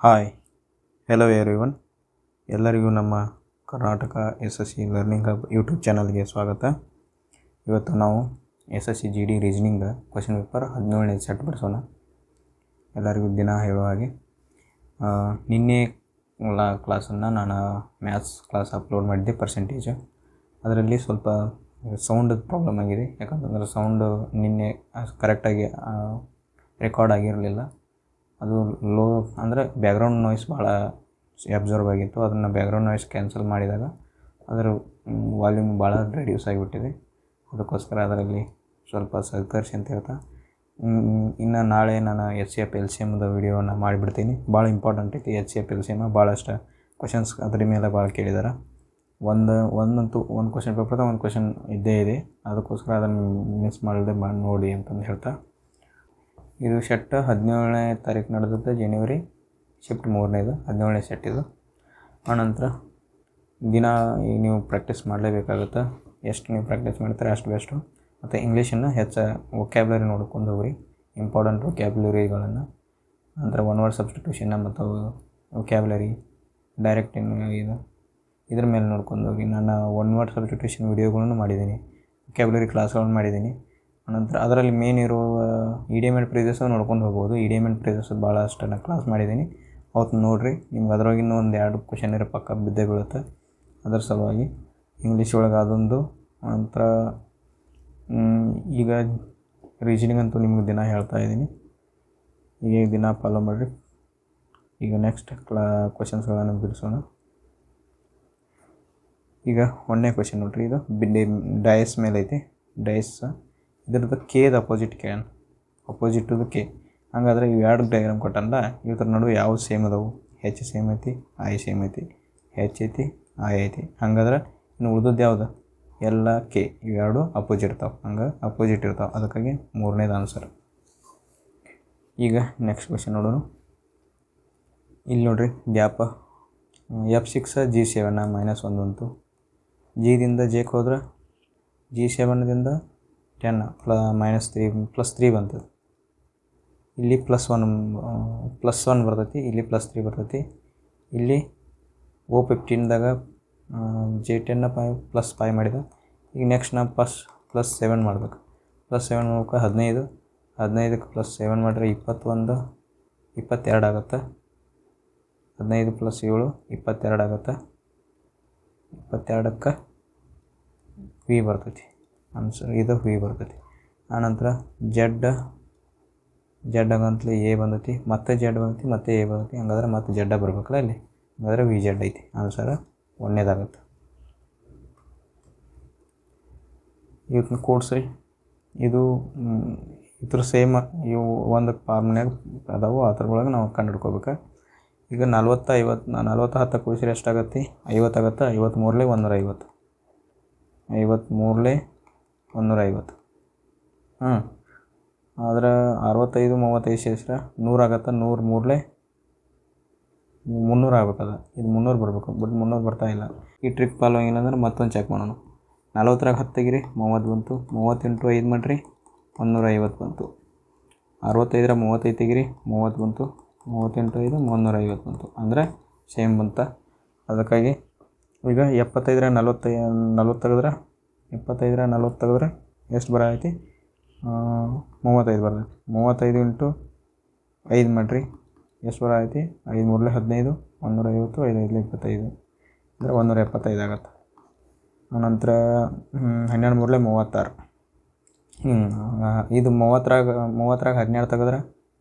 Hi, hello everyone. ಎಲ್ಲರಿಗೂ ನಮ್ಮ Karnataka SSC learning hub YouTube ಚಾನಲ್ಗೆ ಸ್ವಾಗತ. ಇವತ್ತು ನಾವು SSC GD reasoning question paper 17ನೇ ಸೆಟ್ ಬಿಡಿಸೋಣ. ಎಲ್ಲರಿಗೂ ದಿನ ಹೇಳೋ ಹಾಗೆ ನಿನ್ನೆ ಕ್ಲಾಸನ್ನು ನಾನು ಮ್ಯಾಥ್ಸ್ ಕ್ಲಾಸ್ ಅಪ್ಲೋಡ್ ಮಾಡಿದ್ದೆ ಪರ್ಸೆಂಟೇಜ್. ಅದರಲ್ಲಿ ಸ್ವಲ್ಪ ಸೌಂಡ್ ಪ್ರಾಬ್ಲಮ್ ಆಗಿದೆ. ಯಾಕಂತಂದ್ರೆ ಸೌಂಡು ನಿನ್ನೆ ಕರೆಕ್ಟಾಗಿ ರೆಕಾರ್ಡ್ ಆಗಿರಲಿಲ್ಲ. ಅದು ಲೋ ಅಂದರೆ ಬ್ಯಾಕ್ಗ್ರೌಂಡ್ ನಾಯ್ಸ್ ಭಾಳ ಅಬ್ಸರ್ವ್ ಆಗಿತ್ತು. ಅದನ್ನು ಬ್ಯಾಕ್ಗ್ರೌಂಡ್ ನಾಯ್ಸ್ ಕ್ಯಾನ್ಸಲ್ ಮಾಡಿದಾಗ ಅದರ ವಾಲ್ಯೂಮ್ ಭಾಳ ರೆಡ್ಯೂಸ್ ಆಗಿಬಿಟ್ಟಿದೆ. ಅದಕ್ಕೋಸ್ಕರ ಅದರಲ್ಲಿ ಸ್ವಲ್ಪ ಸಹಕರಿಸಿ ಅಂತ ಹೇಳ್ತಾ, ಇನ್ನು ನಾಳೆ ನಾನು HCF LCMದ ವಿಡಿಯೋನ ಮಾಡಿಬಿಡ್ತೀನಿ. ಭಾಳ ಇಂಪಾರ್ಟೆಂಟ್ ಐತಿ HCF LCM. ಭಾಳಷ್ಟು ಕ್ವಶನ್ಸ್ ಅದ್ರ ಮೇಲೆ ಭಾಳ ಕೇಳಿದ್ದಾರೆ. ಒಂದು ಕ್ವಶನ್ ಪೇಪರ್ದ ಒಂದು ಕ್ವಶನ್ ಇದ್ದೇ ಇದೆ. ಅದಕ್ಕೋಸ್ಕರ ಅದನ್ನು ಮಿಸ್ ಮಾಡದೆ ನೋಡಿ ಅಂತಂದು ಹೇಳ್ತಾ, ಇದು ಸೆಟ್ 17ನೇ ತಾರೀಕು ನಡೆದದ್ದು, ಜನವರಿ ಶಿಫ್ಟ್ 3ನೇದು 17ನೇ ಸೆಟ್ ಇದು. ಆನಂತರ ದಿನ ನೀವು ಪ್ರಾಕ್ಟೀಸ್ ಮಾಡಲೇಬೇಕಾಗುತ್ತೆ. ಎಷ್ಟು ನೀವು ಪ್ರಾಕ್ಟೀಸ್ ಮಾಡ್ತಾರೆ ಅಷ್ಟು ಬೆಸ್ಟು. ಮತ್ತು ಇಂಗ್ಲೀಷನ್ನು ಹೆಚ್ಚು ವೊಕ್ಯಾಬ್ಲರಿ ನೋಡ್ಕೊಂಡು ಹೋಗ್ರಿ, ಇಂಪಾರ್ಟೆಂಟ್ ವೊಕ್ಯಾಬ್ಲರಿಗಳನ್ನು. ನಂತರ ಒನ್ ವರ್ಡ್ ಸಬ್ಸ್ಟಿಟ್ಯೂಷನ್ ಮತ್ತು ವೊಕ್ಯಾಬ್ಲರಿ ಡೈರೆಕ್ಟ್ ಇದ್ರ ಮೇಲೆ ನೋಡ್ಕೊಂಡು ಹೋಗಿ. ನಾನು ಒನ್ ವರ್ಡ್ ಸಬ್ಸ್ಟಿಟ್ಯೂಷನ್ ವೀಡಿಯೋಗಳನ್ನು ಮಾಡಿದ್ದೀನಿ, ವೊಕ್ಯಾಬ್ಲರಿ ಕ್ಲಾಸ್ಗಳನ್ನು ಮಾಡಿದ್ದೀನಿ. ಅನಂತರ ಅದರಲ್ಲಿ ಮೇನ್ ಇರುವ ಇಡಿಯಮ್ ಆ್ಯಂಡ್ ಫ್ರೇಸಸ್ ನೋಡ್ಕೊಂಡು ಹೋಗ್ಬೋದು. ಇಡಿಯಮ್ ಆ್ಯಂಡ್ ಫ್ರೇಸಸ್ ಭಾಳಷ್ಟು ನಾನು ಕ್ಲಾಸ್ ಮಾಡಿದ್ದೀನಿ, ಅವತ್ತು ನೋಡಿರಿ. ನಿಮ್ಗೆ ಅದರೊಳಗಿನ್ನೂ ಒಂದು 2 ಕ್ವಶನ್ ಇರೋ ಪಕ್ಕ ಬಿದ್ದೇ ಬೀಳುತ್ತೆ. ಅದರ ಸಲುವಾಗಿ ಇಂಗ್ಲೀಷ್ ಒಳಗೆ ಅದೊಂದು. ನಂತರ ಈಗ ರೀಸನಿಂಗ್ ಅಂತೂ ನಿಮ್ಗೆ ದಿನ ಹೇಳ್ತಾ ಇದ್ದೀನಿ, ಈಗ ದಿನ ಫಾಲೋ ಮಾಡಿರಿ. ಈಗ ನೆಕ್ಸ್ಟ್ ಕ್ವಶನ್ಸ್ಗಳನ್ನು ಬಿಡಿಸೋಣ. ಈಗ 1ನೇ ಕ್ವಶನ್ ನೋಡಿರಿ. ಇದು ಡೈಸ್ ಮೇಲೆ ಐತಿ. ಡೈಸ್ ಇದ್ರದ್ದು ಕೆದ ಅಪೋಸಿಟ್ ಕೇಳೋಣ. Opposite to K. ಹಂಗಾದ್ರೆ ಇವು 2 ಡಯಾಗ್ರಾಮ್ ಕೊಟ್ಟಲ್ಲ, ಇವ್ರ ನಡುವೆ ಯಾವ ಸೇಮ್ ಅದಾವು? H ಸೇಮ್ ಐತಿ, I ಸೇಮ್ ಐತಿ. H ಐತಿ, I ಐತಿ. ಹಂಗಾದ್ರೆ ಇನ್ನು ಉಳಿದದ್ದು ಯಾವುದು? ಎಲ್ಲ ಕೆ. ಇವೆರಡು ಅಪೋಸಿಟ್ ಇರ್ತಾವೆ. ಹಂಗೆ ಅಪೋಸಿಟ್ ಇರ್ತಾವೆ, ಅದಕ್ಕಾಗಿ 3ನೇದು ಆನ್ಸರ್. ಈಗ ನೆಕ್ಸ್ಟ್ ಕ್ವಶನ್ ನೋಡೋಣ. ಇಲ್ಲಿ ನೋಡಿರಿ, ಗ್ಯಾಪ್ F6 G7 -1 ಬಂತು. ಜಿದಿಂದ ಜೆಗೆ ಹೋದ್ರೆ G7ದಿಂದ 10 -3 ಬಂತದೆ. ಇಲ್ಲಿ +1 ಬರ್ತೈತಿ, ಇಲ್ಲಿ +3 ಬರ್ತೈತಿ. ಇಲ್ಲಿ O15ದಾಗ J10 +5 ಮಾಡಿದ. ಈಗ ನೆಕ್ಸ್ಟ್ ನಾವು +7 ಮಾಡ್ಬೇಕು. +7 ಮಾಡ್ಬೇಕು. 15ಕ್ಕೆ +7 ಮಾಡಿದ್ರೆ 22 ಆಗುತ್ತೆ. 15 + 7 22 ಆಗುತ್ತೆ. 22ಕ್ಕೆ V ಬರ್ತೈತಿ ಆನ್ಸರ್. ಇದು V ಬರ್ತೈತಿ. ಆನಂತರ ಜೆಡ್ ಆಗಂತಲೇ A ಬಂದೈತಿ, ಮತ್ತೆ ಜೆಡ್ ಬಂದೈತಿ, ಮತ್ತೆ A ಬಂದೈತಿ. ಹಂಗಾದ್ರೆ ಮತ್ತೆ ಜೆಡ್ಡ ಬರ್ಬೇಕಲ್ಲ ಇಲ್ಲಿ. ಹಂಗಾದ್ರೆ VZ ಐತಿ ಆನ್ಸರ್. 1ನೇದಾಗುತ್ತೆ. ಇವತ್ತನ್ನ ಕೂಡಿಸ್ರಿ. ಇದು ಇದ್ರ ಸೇಮ್ ಇವು ಒಂದು ಫಾರ್ಮ್ನಾಗ ಅದಾವು, ಅದ್ರೊಳಗೆ ನಾವು ಕಂಡುಹಿಡ್ಕೋಬೇಕು. ಈಗ 40 10 ಕೂಡಿಸ್ರಿ ಎಷ್ಟಾಗತ್ತೆ? 50 ಆಗುತ್ತೆ. 53 150. 53 150. ಆದ್ರೆ 65 35 ಸೇರಿಸ್ರೆ 100 ಆಗುತ್ತೆ. 100 3 300 ಆಗ್ಬೇಕದ. ಇದು 300 ಬರಬೇಕು, ಬಟ್ 300 ಬರ್ತಾ ಇಲ್ಲ. ಈ ಟ್ರಿಕ್ ಫಾಲೋ ಆಗಿಲ್ಲ ಅಂದ್ರೆ ಮತ್ತೊಂದು ಚೆಕ್ ಮಾಡೋಣ. 40ರಾಗ 10 ತೆಗಿರಿ, 30 ಬಂತು. 30 × 5 ಮಾಡಿರಿ, 150 ಬಂತು. 65ರ 35 ತೆಗಿರಿ, 30 ಬಂತು. 30 × 5 350 ಬಂತು. ಅಂದರೆ ಸೇಮ್ ಬಂತ. ಅದಕ್ಕಾಗಿ ಈಗ 75ರ 40 ತೆಗೆದ್ರೆ 75ರ 40 ತೆಗೆದ್ರೆ ಎಷ್ಟು ಬರತೈತಿ? 35 ಬರ್ತೈತಿ. 35 × 5 ಮಾಡಿರಿ, ಎಷ್ಟು ಬರತೈತಿ? 5 3 15, 150, 5 5 25, ಅಂದರೆ 175 ಆಗುತ್ತೆ. ಆನಂತರ 12 3 36. ಇದು 30ರಾಗ 12 ತೆಗೆದ್ರೆ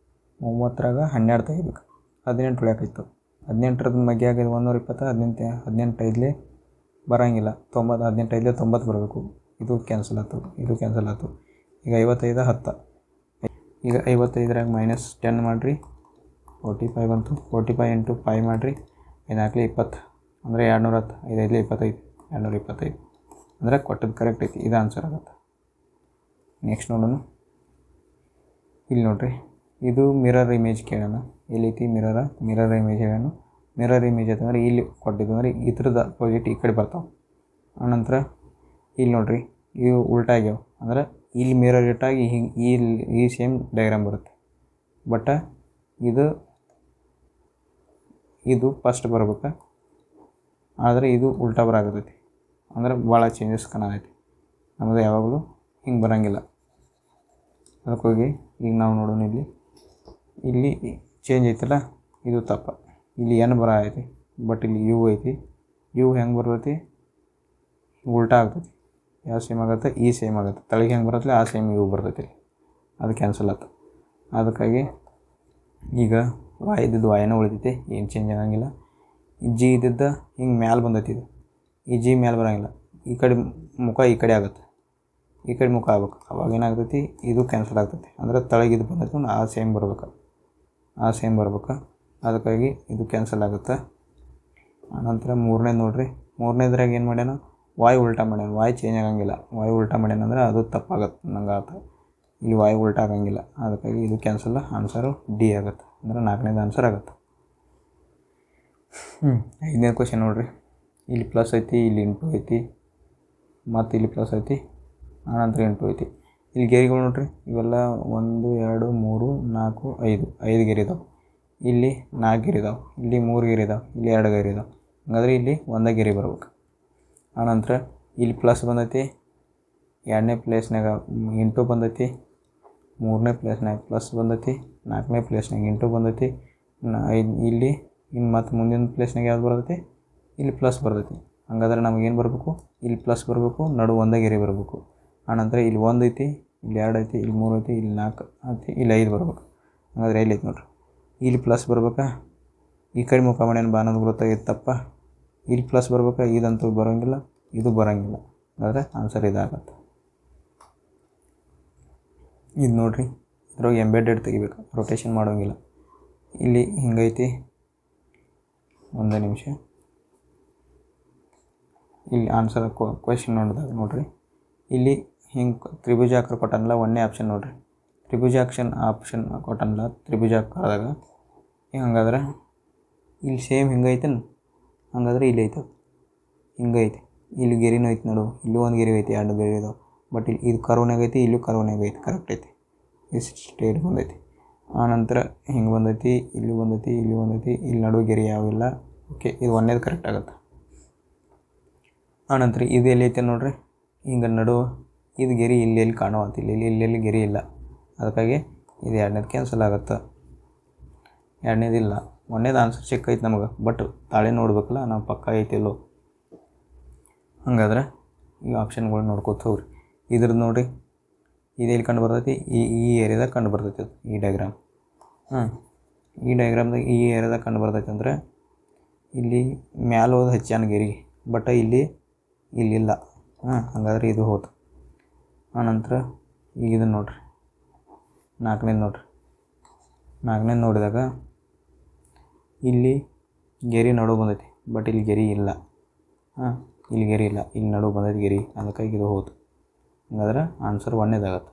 30ರಾಗ 12 ತೆಗಿಬೇಕು. 18 ಉಳಿಯಾಕಿತ್ತು. 18ರದ್ದು ಮಗ್ಗೆ ಆಗಿದೆ 120. 18 5 ಬರೋಂಗಿಲ್ಲ. 90. 18 5 90 ಬರಬೇಕು. ಇದು ಕ್ಯಾನ್ಸಲ್ ಆಯ್ತು, ಇದು ಕ್ಯಾನ್ಸಲ್ ಆಯ್ತು. ಈಗ 55 10. ಈಗ 55ರಾಗ -10 ಮಾಡಿರಿ, 45 ಬಂತು. 45 × 5 ಮಾಡಿರಿ, 5 4 20, ಅಂದರೆ 210. 5 5 25, 225. ಅಂದರೆ ಕೊಟ್ಟದ್ದು ಕರೆಕ್ಟ್ ಐತಿ. ಇದು ಆನ್ಸರ್ ಆಗುತ್ತೆ. ನೆಕ್ಸ್ಟ್ ನೋಡೋಣ. ಇಲ್ಲಿ ನೋಡಿರಿ, ಇದು ಮಿರರ್ ಇಮೇಜ್ ಕೇಳೋಣ. ಎಲ್ಲೈತಿ? ಮಿರರ್ ಇಮೇಜ್ ಹೇಳೋಣ. ಮಿರರ್ ಇಮೇಜ್ ಅಂತಂದ್ರೆ ಇಲ್ಲಿ ಕೊಟ್ಟಿದ್ದು ಅಂದರೆ ಇದ್ರದ್ದು ಅಪೋಸಿಟ್ ಈ ಕಡೆ ಬರ್ತಾವೆ. ಆನಂತರ ಇಲ್ಲಿ ನೋಡಿರಿ, ಇವು ಉಲ್ಟಾ ಆಗ್ಯಾವ. ಅಂದರೆ ಇಲ್ಲಿ ಮಿರರ್ ಇಟ್ಟಾಗಿ ಹಿಂಗೆ ಈ ಸೇಮ್ ಡಯಾಗ್ರಾಮ್ ಬರುತ್ತೆ. ಬಟ್ ಇದು ಇದು ಫಸ್ಟ್ ಬರ್ಬೇಕು, ಆದರೆ ಇದು ಉಲ್ಟಾ ಬರಾಕತ್ತೈತಿ. ಅಂದ್ರೆ ಭಾಳ ಚೇಂಜಸ್ ಕಾಣತೈತಿ. ನಮ್ಮದು ಯಾವಾಗಲೂ ಹಿಂಗೆ ಬರೋಂಗಿಲ್ಲ. ಅದಕ್ಕೋಗಿ ಈಗ ನಾವು ನೋಡೋಣ, ಇಲ್ಲಿ ಚೇಂಜ್ ಐತಲ್ಲ, ಇದು ತಪ್ಪ. ಇಲ್ಲಿ ಎನ್ ಬರ ಐತಿ, ಬಟ್ ಇಲ್ಲಿ ಯು ಐತಿ. ಯು ಹೆಂಗೆ ಬರ್ತೈತಿ, ಉಲ್ಟಾ ಆಗ್ತೈತಿ. ಯಾವ ಸೇಮ್ ಆಗುತ್ತೆ, ಈ ಸೇಮ್ ಆಗುತ್ತೆ. ತಳಗೆ ಹೆಂಗೆ ಬರತ್ತಲ್ಲ ಆ ಸೇಮ್ ಯು ಬರ್ತೈತಿ. ಅದು ಕ್ಯಾನ್ಸಲ್ ಆಯ್ತು. ಅದಕ್ಕಾಗಿ ಈಗ ವಾಯ್ ಇದ್ದಿದ್ದು ವಾಯನ ಉಳಿತೈತಿ, ಏನು ಚೇಂಜ್ ಆಗಂಗಿಲ್ಲ. ಜಿ ಇದ್ದಿದ್ದ ಹಿಂಗೆ ಮ್ಯಾಲೆ ಬಂದೈತಿ. ಇದು ಈ ಜಿ ಮ್ಯಾಲೆ ಬರೋಂಗಿಲ್ಲ. ಈ ಕಡೆ ಮುಖ ಈ ಕಡೆ ಆಗುತ್ತೆ, ಈ ಕಡೆ ಮುಖ ಆಗ್ಬೇಕು. ಅವಾಗ ಏನಾಗ್ತೈತಿ, ಇದು ಕ್ಯಾನ್ಸಲ್ ಆಗ್ತೈತಿ. ಅಂದ್ರೆ ತಳಗಿದ್ದು ಬಂದೈತಿ, ಆ ಸೇಮ್ ಬರ್ಬೇಕು, ಆ ಸೇಮ್ ಬರ್ಬೇಕು. ಅದಕ್ಕಾಗಿ ಇದು ಕ್ಯಾನ್ಸಲ್ ಆಗುತ್ತೆ. ಆನಂತರ ಮೂರನೇದು ನೋಡಿರಿ. ಮೂರನೇದ್ರಾಗ ಏನು ಮಾಡ್ಯಾನ, ವಾಯ್ ಉಲ್ಟಾ ಮಾಡ್ಯಾನ. ವಾಯ್ ಚೇಂಜ್ ಆಗಂಗಿಲ್ಲ. ವಾಯ್ ಉಲ್ಟಾ ಮಾಡ್ಯಾನ ಅಂದ್ರೆ ಅದು ತಪ್ಪಾಗತ್ತೆ ನಂಗೆ ಆತ. ಇಲ್ಲಿ ವಾಯ್ ಉಲ್ಟಾ ಆಗಂಗಿಲ್ಲ. ಅದಕ್ಕಾಗಿ ಇದು ಕ್ಯಾನ್ಸಲ್. ಆನ್ಸರು ಡಿ ಆಗುತ್ತೆ. ಅಂದ್ರೆ 4ನೇದು ಆನ್ಸರ್ ಆಗುತ್ತೆ. 5ನೇ ಕ್ವಶನ್ ನೋಡಿರಿ. ಇಲ್ಲಿ ಪ್ಲಸ್ ಐತಿ, ಇಲ್ಲಿ ಇಂಟು ಐತಿ, ಮತ್ತು ಇಲ್ಲಿ ಪ್ಲಸ್ ಐತಿ, ಆನಂತರ ಇಂಟು ಐತಿ. ಇಲ್ಲಿ ಗೆರೆಗಳು ನೋಡಿರಿ, ಇವೆಲ್ಲ 1 2 3 4 5 ಗೆರೆ ಇದಾವೆ. ಇಲ್ಲಿ 4 ಗೆರೆ ಇದಾವೆ, ಇಲ್ಲಿ 3 ಗೆರೆ ಇದಾವೆ, ಇಲ್ಲಿ 2 ಗೆರೆ ಇದಾವೆ. ಹಂಗಾದ್ರೆ ಇಲ್ಲಿ ಒಂದೇ ಗೆರೆ ಬರ್ಬೇಕು. ಆನಂತರ ಇಲ್ಲಿ ಪ್ಲಸ್ ಬಂದೈತಿ, 2ನೇ ಪ್ಲೇಸ್ನಾಗ ಇಂಟು ಬಂದೈತಿ, 3ನೇ ಪ್ಲೇಸ್ನಾಗ ಪ್ಲಸ್ ಬಂದೈತಿ, 4ನೇ ಪ್ಲೇಸ್ನಾಗ ಇಂಟು ಬಂದೈತಿ, ಇಲ್ಲಿ ಇನ್ನು ಮತ್ತು ಮುಂದಿನ ಪ್ಲೇಸ್ನಾಗ ಯಾವ್ದು ಬರ್ತೈತಿ, ಇಲ್ಲಿ ಪ್ಲಸ್ ಬರ್ತೈತಿ. ಹಂಗಾದ್ರೆ ನಮಗೇನು ಬರಬೇಕು, ಇಲ್ಲಿ ಪ್ಲಸ್ ಬರಬೇಕು, ನಡು ಒಂದೇ ಗೆರೆ ಬರಬೇಕು. ಆನಂತರ ಇಲ್ಲಿ 1 ಐತಿ, ಇಲ್ಲಿ 2 ಐತಿ, ಇಲ್ಲಿ 3 ಐತಿ, ಇಲ್ಲಿ 4 ಐತಿ, ಇಲ್ಲಿ 5 ಬರ್ಬೇಕು. ಹಂಗಾದ್ರೆ ಎಲ್ಲಿ ಐತಿ ನೋಡ್ರಿ, ಇಲ್ಲಿ ಪ್ಲಸ್ ಬರ್ಬೇಕಾ, ಈ ಕಡೆ ಮುಖ ಮಾಡ್ಯಾನ ಬಾ ಅನ್ನೋದು ಗೊತ್ತಾಗೈತೆ ತಪ್ಪ. ಇಲ್ಲಿ ಪ್ಲಸ್ ಬರ್ಬೇಕಾ, ಇದಂತೂ ಬರೋಂಗಿಲ್ಲ, ಇದು ಬರೋಂಗಿಲ್ಲ. ಹಾಗಾದ್ರೆ ಆನ್ಸರ್ ಇದಾಗತ್ತೆ. ಇದು ನೋಡಿರಿ, ಇದ್ರಾಗ ಎಂಬೆಡೆಡ್ ತೆಗಿಬೇಕು, ರೊಟೇಷನ್ ಮಾಡೋಂಗಿಲ್ಲ. ಇಲ್ಲಿ ಹಿಂಗೈತಿ, ಒಂದೇ ನಿಮಿಷ. ಇಲ್ಲಿ ಆನ್ಸರ್ ಕ್ವೆಶ್ಚನ್ ನೋಡಿರಿ, ಇಲ್ಲಿ ಹಿಂಗೆ ತ್ರಿಭುಜಾಕಾರ ಕೊಟ್ಟನಲ್ಲ, 1ನೇ ಆಪ್ಷನ್ ನೋಡಿರಿ. ಆಪ್ಷನ್ ಕೊಟ್ಟನಲ್ಲ ತ್ರಿಭುಜಾಕಾರದಾಗ. ಹಂಗಾದ್ರೆ ಇಲ್ಲಿ ಸೇಮ್ ಹಿಂಗೈತೆ, ಹಂಗಾದ್ರೆ ಇಲ್ಲಿ ಐತೆ, ಹಿಂಗೈತಿ. ಇಲ್ಲಿ ಗೆರಿನೂ ಐತೆ ನೋಡು, ಇಲ್ಲಿ ಒಂದು ಗೆರೆ ಐತಿ, 2 ಗೆರೆ ಇದಾವೆ. ಬಟ್ ಇಲ್ಲಿ ಇದು ಕರ್ವ್ನಾಗ ಐತಿ, ಇಲ್ಲೂ ಕರ್ವ್ನಾಗ ಐತಿ, ಕರೆಕ್ಟ್ ಐತಿ. ಇಷ್ಟು ಸ್ಟ್ರೇಟ್ ಬಂದೈತಿ. ಆನಂತರ ಹಿಂಗೆ ಬಂದೈತಿ, ಇಲ್ಲಿ ಬಂದೈತಿ, ಇಲ್ಲಿ ಬಂದೈತಿ, ಇಲ್ಲಿ ನಡುವೆ ಗೆರೆ ಯಾವಿಲ್ಲ. ಓಕೆ, ಇದು 1ನೇದು ಕರೆಕ್ಟ್ ಆಗುತ್ತೆ. ಆನಂತರ ಇದು ಎಲ್ಲಿ ಐತೆ ನೋಡಿರಿ, ಹಿಂಗೆ ನಡುವೆ ಇದು ಗೆರೆ ಇಲ್ಲಿ ಕಾಣುವಂತಿಲ್ಲ, ಇಲ್ಲಿ ಗೆರೆ ಇಲ್ಲ. ಅದಕ್ಕಾಗಿ ಇದು 2ನೇದು ಕ್ಯಾನ್ಸಲ್ ಆಗುತ್ತೆ. 2ನೇದಿಲ್ಲ. 1ನೇದು ಆನ್ಸರ್ ಸಿಕ್ಕೈತೆ ನಮಗೆ, ಬಟ್ ತಾಳೆ ನೋಡ್ಬೇಕಲ್ಲ ನಾವು ಪಕ್ಕ ಐತಿಲ್ಲೋ. ಹಂಗಾದ್ರೆ ಈ ಆಪ್ಷನ್ಗಳು ನೋಡ್ಕೋತ ಹೋಗ್ರಿ. ಇದ್ರದ್ದು ನೋಡಿರಿ, ಇದು ಎಲ್ಲಿ ಕಂಡು ಬರ್ತೈತಿ, ಈ ಏರಿಯಾದಾಗ ಕಂಡು ಬರ್ತೈತಿ. ಅದು ಈ ಡಯಾಗ್ರಾಮ್, ಈ ಡಯಾಗ್ರಾಮ್ದಾಗ ಈ ಏರಿಯಾದಾಗ ಕಂಡು ಬರ್ತೈತಿ. ಅಂದ್ರೆ ಇಲ್ಲಿ ಮ್ಯಾಲೆ ಹೋದ ಹೆಚ್ಚಾನ ಗೆರೆ, ಬಟ್ ಇಲ್ಲಿಲ್ಲ. ಹಾಗಾದ್ರೆ ಇದು ಹೋತು. ಆನಂತರ ಈಗ ಇದನ್ನು ನೋಡಿರಿ, 4ನೇದು ನೋಡಿರಿ. 4ನೇದು ನೋಡಿದಾಗ ಇಲ್ಲಿ ಗೆರೆ ನಡು ಬಂದೈತಿ, ಬಟ್ ಇಲ್ಲಿ ಗೆರೆ ಇಲ್ಲ. ಇಲ್ಲಿ ಗೆರೆ ಇಲ್ಲ, ಇಲ್ಲಿ ನಡು ಬಂದೈತಿ ಗೆರೆ. ಅದಕ್ಕಾಗಿ ಇದು ಹೋತು. ಹಂಗಾದ್ರೆ ಆನ್ಸರ್ 1ನೇದಾಗತ್ತೆ.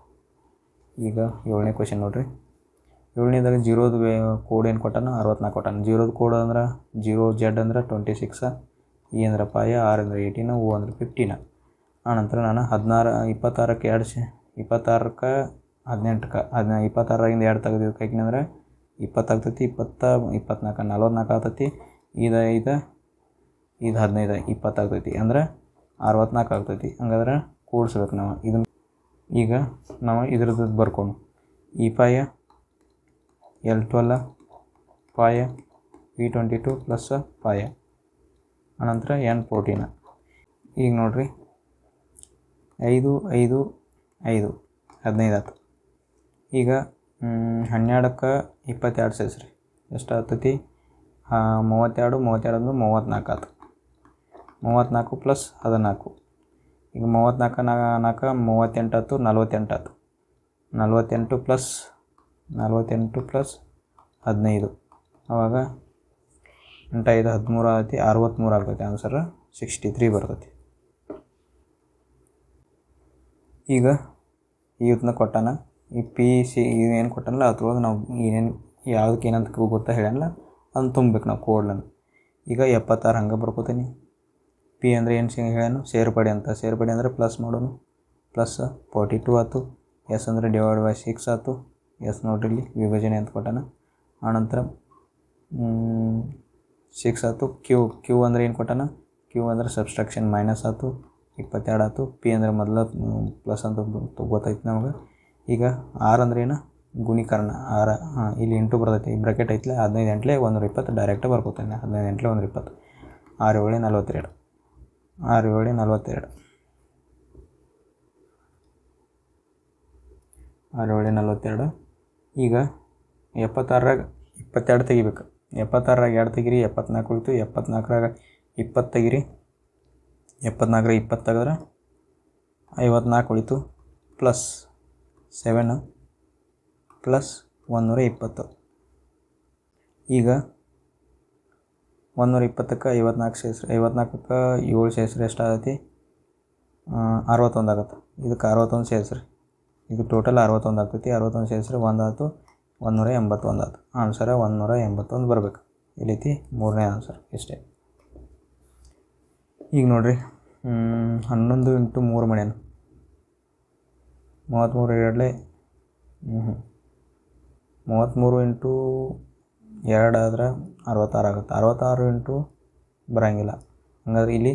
ಈಗ 7ನೇ ಕ್ವಶನ್ ನೋಡಿರಿ. 7ನೇದಾಗ 0ದು ಕೋಡ್ ಏನು ಕೊಟ್ಟಾನ, 64 ಕೊಟ್ಟಾನ. 0ದು ಕೋಡ್ ಅಂದ್ರೆ 0Z ಅಂದ್ರೆ 26, E ಅಂದ್ರೆ ಪಾಯ, R ಅಂದ್ರೆ 18, O ಅಂದ್ರೆ 15. ಆನಂತರ ನಾನು 26ಕ್ಕೆ 26ಕ್ಕೆ 18ಕ್ಕೆ 26ರಾಗಿಂದ 2 ತೆಗೆದಿದ್ದಕ್ಕೆ ಹಾಕಿನಂದ್ರೆ 20 ಆಗ್ತೈತಿ. 24 44 ಆಗ್ತೈತಿ. ಇದು 15 20 ಆಗ್ತೈತಿ. ಅಂದ್ರೆ 64 ಆಗ್ತೈತಿ. ಹಂಗಾದ್ರೆ ಕೂಡಿಸ್ಬೇಕು ನಾವು ಇದನ್ನು. ಈಗ ನಾವು ಇದ್ರದ್ದು ಬರ್ಕೊಂಡು ಈ ಪಾಯ L12 ಪಾಯ V22 ಪ್ಲಸ್ ಪಾಯ, ಅನಂತರ N14. ಈಗ ನೋಡಿರಿ, 5 5 5 15 ಆಯ್ತು. ಈಗ 12ಕ್ಕೆ 22 ಸೇರಿಸ್ರಿ, ಎಷ್ಟು ಆಗ್ತೈತಿ, 32 32 34 ಆಯ್ತು. 34 ಪ್ಲಸ್ 14. ಈಗ 34 4 38 ಆಯ್ತು, 48 ಆಯ್ತು. 48 ಪ್ಲಸ್ 15, ಆವಾಗ 8 5 13 ಆಗೈತಿ, 63 ಆಗ್ತೈತಿ. ಆನ್ಸರ್ 63 ಬರ್ತೈತಿ. ಈಗ ಇವತ್ತನ್ನ ಕೊಟ್ಟಾನ ಈ PC ಏನು ಕೊಟ್ಟಾನಲ್ಲ ಅದ್ರೊಳಗೆ ನಾವು ಏನೇನು ಯಾವುದಕ್ಕೆ ಏನಂತ ಗೊತ್ತಾ ಹೇಳ್ಯಾನಲ್ಲ ಅದನ್ನು ತುಂಬಬೇಕು ನಾವು ಕೋಡ್ನ. ಈಗ 76 ಹಂಗೆ ಬರ್ಕೋತೀನಿ. P ಅಂದರೆ ಏನು ಹೇಳ್ಯಾನು, ಸೇರ್ಪಡೆ ಅಂತ. ಸೇರ್ಪಡೆ ಅಂದರೆ ಪ್ಲಸ್ ಮಾಡೋನು, ಪ್ಲಸ್ 42 ಆಯ್ತು. S ಅಂದರೆ /6 ಆಯ್ತು. S ನೋಡ್ರಿ ಇಲ್ಲಿ ವಿಭಜನೆ ಅಂತ ಕೊಟ್ಟಾನ. ಆನಂತರ 6 ಆಯ್ತು. ಕ್ಯೂ ಅಂದರೆ ಏನು ಕೊಟ್ಟಾನ, ಕ್ಯೂ ಅಂದರೆ ಸಬ್ಸ್ಟ್ರಾಕ್ಷನ್ ಮೈನಸ್ ಆಯ್ತು, 22 ಆಯ್ತು. ಪಿ ಅಂದರೆ ಮೊದಲ ಪ್ಲಸ್ ಅಂತ ಗೊತ್ತೈತೆ ನಮಗೆ. ಈಗ ಆರ್ ಅಂದ್ರೆ ಏನು, ಗುಣೀಕರಣ. ಇಲ್ಲಿ ಇಂಟು ಬರ್ತೈತಿ, ಈ ಬ್ರಾಕೆಟ್ ಐತ್ಲೆ 15 ಎಂಟ್ಲೆ 120 ಡೈರೆಕ್ಟ್ ಬರ್ಕೋತಾನೆ. 15 ಎಂಟ್ಲೆ 120, 6 7 42, 6 7 42, 6 7 42. ಈಗ 76ರಾಗ 22 ತೆಗಿಬೇಕು. 76ರಾಗ 2 ತೆಗಿರಿ, 74 ಉಳಿತು. 74ರಾಗ 20 ತೆಗಿರಿ, 74ರಾಗ 20 ತೆಗೆದ್ರೆ 54 ಉಳಿತು. Plus 7 plus 120. ಈಗ 120ಕ್ಕೆ 54 ಸೇರಿಸ್ರಿ, 54ಕ್ಕೆ 7 ಸೇರಿಸ್ರಿ ಎಷ್ಟಾಗೈತಿ, 61 ಆಗುತ್ತೆ. ಇದಕ್ಕೆ 61 ಸೇರಿಸ್ರಿ, ಇದು ಟೋಟಲ್ 61 ಆಗ್ತೈತಿ. 61 ಸೇರಿಸ್ರಿ 1 ಆಯ್ತು, 181 ಆಯ್ತು. ಆನ್ಸರ 181 ಬರ್ಬೇಕು. ಇಲ್ಲೈತಿ ಮೂರನೇ ಆನ್ಸರ್. ಇಷ್ಟೇ. ಈಗ ನೋಡಿರಿ, 11 ಇಂಟು 3 ಮಾಡ್ಯಾನ, 33 ಎರಡಲೇ 33 ಇಂಟು 2 ಆದ್ರೆ 66 ಆಗುತ್ತೆ. 66 ಇಂಟು ಬರೋಂಗಿಲ್ಲ. ಹಂಗಾದ್ರೆ ಇಲ್ಲಿ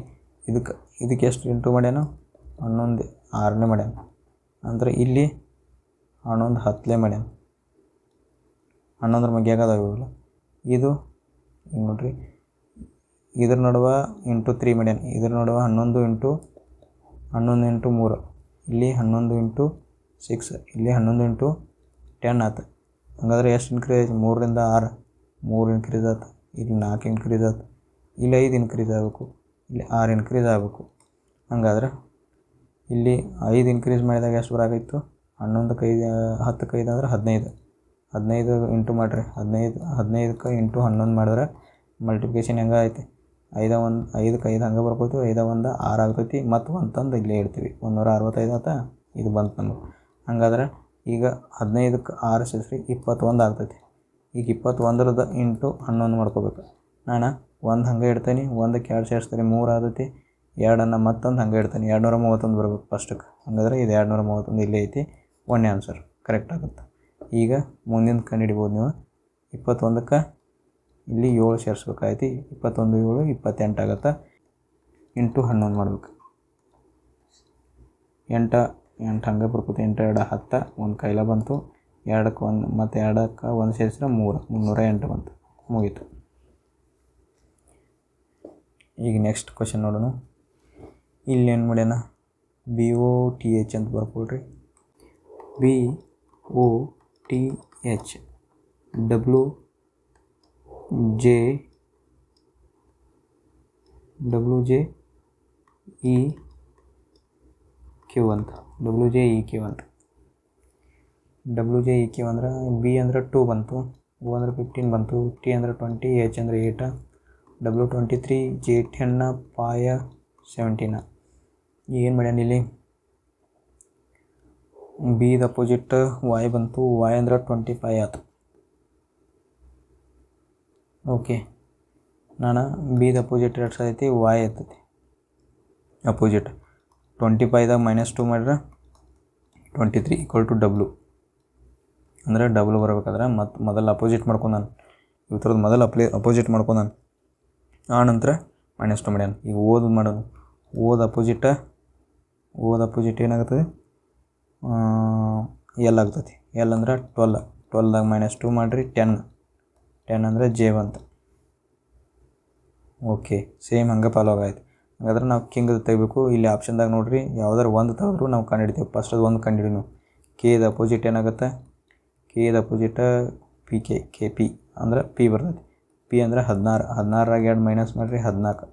ಇದಕ್ಕೆ ಎಷ್ಟು ಇಂಟು ಮಾಡ್ಯಾನ, 11 6ನೇ ಮಾಡ್ಯಾನ. ಅಂದರೆ ಇಲ್ಲಿ 11 10ನೇ ಮಾಡ್ಯಾನ. 11ರ ಮಗ್ಗಿ ಆಗೋದಾಗಿಲ್ಲ. ಇದು ಈಗ ನೋಡಿರಿ, ಇದ್ರ ನಡುವೆ ಇಂಟು 3 ಮಾಡ್ಯಾನ. ಇದ್ರ ನಡುವೆ 11 ಇಂಟು 3, ಇಲ್ಲಿ 11 ಇಂಟು 6, ಇಲ್ಲಿ 11 ಇಂಟು 10 ಆಯ್ತು. ಹಂಗಾದ್ರೆ ಎಷ್ಟು ಇನ್ಕ್ರೀಸ್, 3ರಿಂದ 6, 3 ಇನ್ಕ್ರೀಸ್ ಆಯ್ತು. ಇಲ್ಲಿ 4 ಇನ್ಕ್ರೀಸ್ ಆಯ್ತು, ಇಲ್ಲಿ 5 ಇನ್ಕ್ರೀಸ್ ಆಗಬೇಕು, ಇಲ್ಲಿ 6 ಇನ್ಕ್ರೀಸ್ ಆಗಬೇಕು. ಹಂಗಾದ್ರೆ ಇಲ್ಲಿ 5 ಇನ್ಕ್ರೀಸ್ ಮಾಡಿದಾಗ ಎಷ್ಟು ಬರಾಗಿತ್ತು, 11ಕ್ಕೆ 5 10ಕ್ಕೆ 5 ಅಂದ್ರೆ 15. 15 ಇಂಟು ಮಾಡಿರಿ, 15ಕ್ಕೆ ಇಂಟು 11 ಮಾಡಿದ್ರೆ ಮಲ್ಟಿಪ್ಲಿಕೇಶನ್ ಹೆಂಗೆ ಐತಿ, 5 1 5ಕ್ಕೆ 5 ಹಂಗೆ ಬರ್ಬೋದು. 5 1 6 ಆಗ್ತೈತಿ. ಮತ್ತು 1 ತಂದು ಇಲ್ಲೇ ಇಡ್ತೀವಿ, 165 ಆಯ್ತಾ. ಇದು ಬಂತು ನಮಗೆ. ಹಂಗಾದ್ರೆ ಈಗ 15ಕ್ಕೆ 6 ಸೇರಿಸ್ರಿ 21 ಆಗ್ತೈತಿ. ಈಗ 21ರದ ಇಂಟು 11 ಮಾಡ್ಕೋಬೇಕು. ನಾನು 1 ಹಂಗೆ ಇಡ್ತೀನಿ, 1ಕ್ಕೆ 2 ಸೇರಿಸ್ತೀನಿ 3 ಆಗ್ತೈತಿ. 2ಅನ್ನು ಮತ್ತೊಂದು ಹಂಗೆ ಇಡ್ತೀನಿ, 231 ಬರ್ಬೇಕು ಫಸ್ಟಕ್ಕೆ. ಹಂಗಾದ್ರೆ ಇದು 231 ಇಲ್ಲೇ ಐತಿ. ಒಂದನೇ ಆನ್ಸರ್ ಕರೆಕ್ಟ್ ಆಗುತ್ತೆ. ಈಗ ಮುಂದಿನ ಕಂಡುಹಿಡಿಬೋದು ನೀವು. 21ಕ್ಕೆ ಇಲ್ಲಿ 7 ಸೇರಿಸ್ಬೇಕಾಯ್ತು. 21 7 28 ಆಗುತ್ತೆ. ಇಂಟು 11 ಮಾಡ್ಬೇಕು. 8 ಹಂಗೆ ಬರ್ಕೋತಿ. 8 2 10, 1 ಕೈಲ ಬಂತು. 2ಕ್ಕೆ 1 ಮತ್ತು 2ಕ್ಕೆ 1 ಸೇರಿಸಿದ್ರೆ 308 ಬಂತು. ಮುಗೀತು. ಈಗ ನೆಕ್ಸ್ಟ್ ಕ್ವಶನ್ ನೋಡೋಣ. ಇಲ್ಲಿ ಏನು ಮಾಡ್ಯಾನ, BOTH ಅಂತ ಬರ್ಕೊಳ್ರಿ. BOTH WJEQ ಅಂತ. WJEQ ಅಂದ್ರೆ B ಅಂದರೆ 2 ಬಂತು, O ಅಂದರೆ 15 ಬಂತು, T ಅಂದರೆ 20, H ಅಂದರೆ 8, W23, J10, ಪಾಯ 17. ಏನು ಮಾಡ್ಯಾನ ಇಲ್ಲಿ, ಬಿದ ಅಪೋಸಿಟ್ Y ಬಂತು, Y ಅಂದ್ರೆ 25 ಆಯ್ತು. ಓಕೆ, ನಾನು ಬಿದ ಅಪೋಸಿಟ್ ಎಷ್ಟು ಐತಿ, Y ಐತೈತಿ ಅಪೋಸಿಟ್. 25ದಾಗ -2 ಮಾಡಿದ್ರೆ 23 = W. ಅಂದರೆ ಡಬ್ಲ್ ಬರ್ಬೇಕಾದ್ರೆ ಮೊದಲು ಅಪೋಸಿಟ್ ಮಾಡ್ಕೊಂಡಾನು. ಇವತ್ತರದ್ದು ಮೊದಲು ಅಪೋಸಿಟ್ ಮಾಡ್ಕೊಂಡಾನು. ಆ ನಂತರ -2 ಮಾಡ್ಯಾನ. ಈಗ ಓದ್ ಮಾಡೋದು. ಓದ್ ಅಪೋಸಿಟ್ ಏನಾಗ್ತದೆ, L ಆಗ್ತೈತಿ. L ಅಂದ್ರೆ 12. 12ದಾಗ -2 ಮಾಡಿರಿ 10 ಅಂದರೆ J ಬಂತು. ಓಕೆ, ಸೇಮ್ ಹಂಗೆ ಫಾಲೋ ಆಗಾಯ್ತು. ಹಾಗಾದ್ರೆ ನಾವು ಕಿಂಗ್ ತೆಗಿಬೇಕು. ಇಲ್ಲಿ ಆಪ್ಷನ್ದಾಗ ನೋಡಿರಿ, ಯಾವ್ದಾರು ಒಂದು ತೆಗೆದ್ರು ನಾವು ಕಂಡುಹಿಡಿತೀವಿ. ಫಸ್ಟ್ ಅದು ಒಂದು ಕಂಡುಹಿಡಿ ನಾವು. K ಅಪೋಸಿಟ್ ಏನಾಗುತ್ತೆ, K ಅಪೋಸಿಟ್ KP ಅಂದ್ರೆ P ಬರ್ತೈತಿ. P ಅಂದ್ರೆ 16. 16ರಾಗ 2 ಮೈನಸ್ ಮಾಡಿರಿ 14.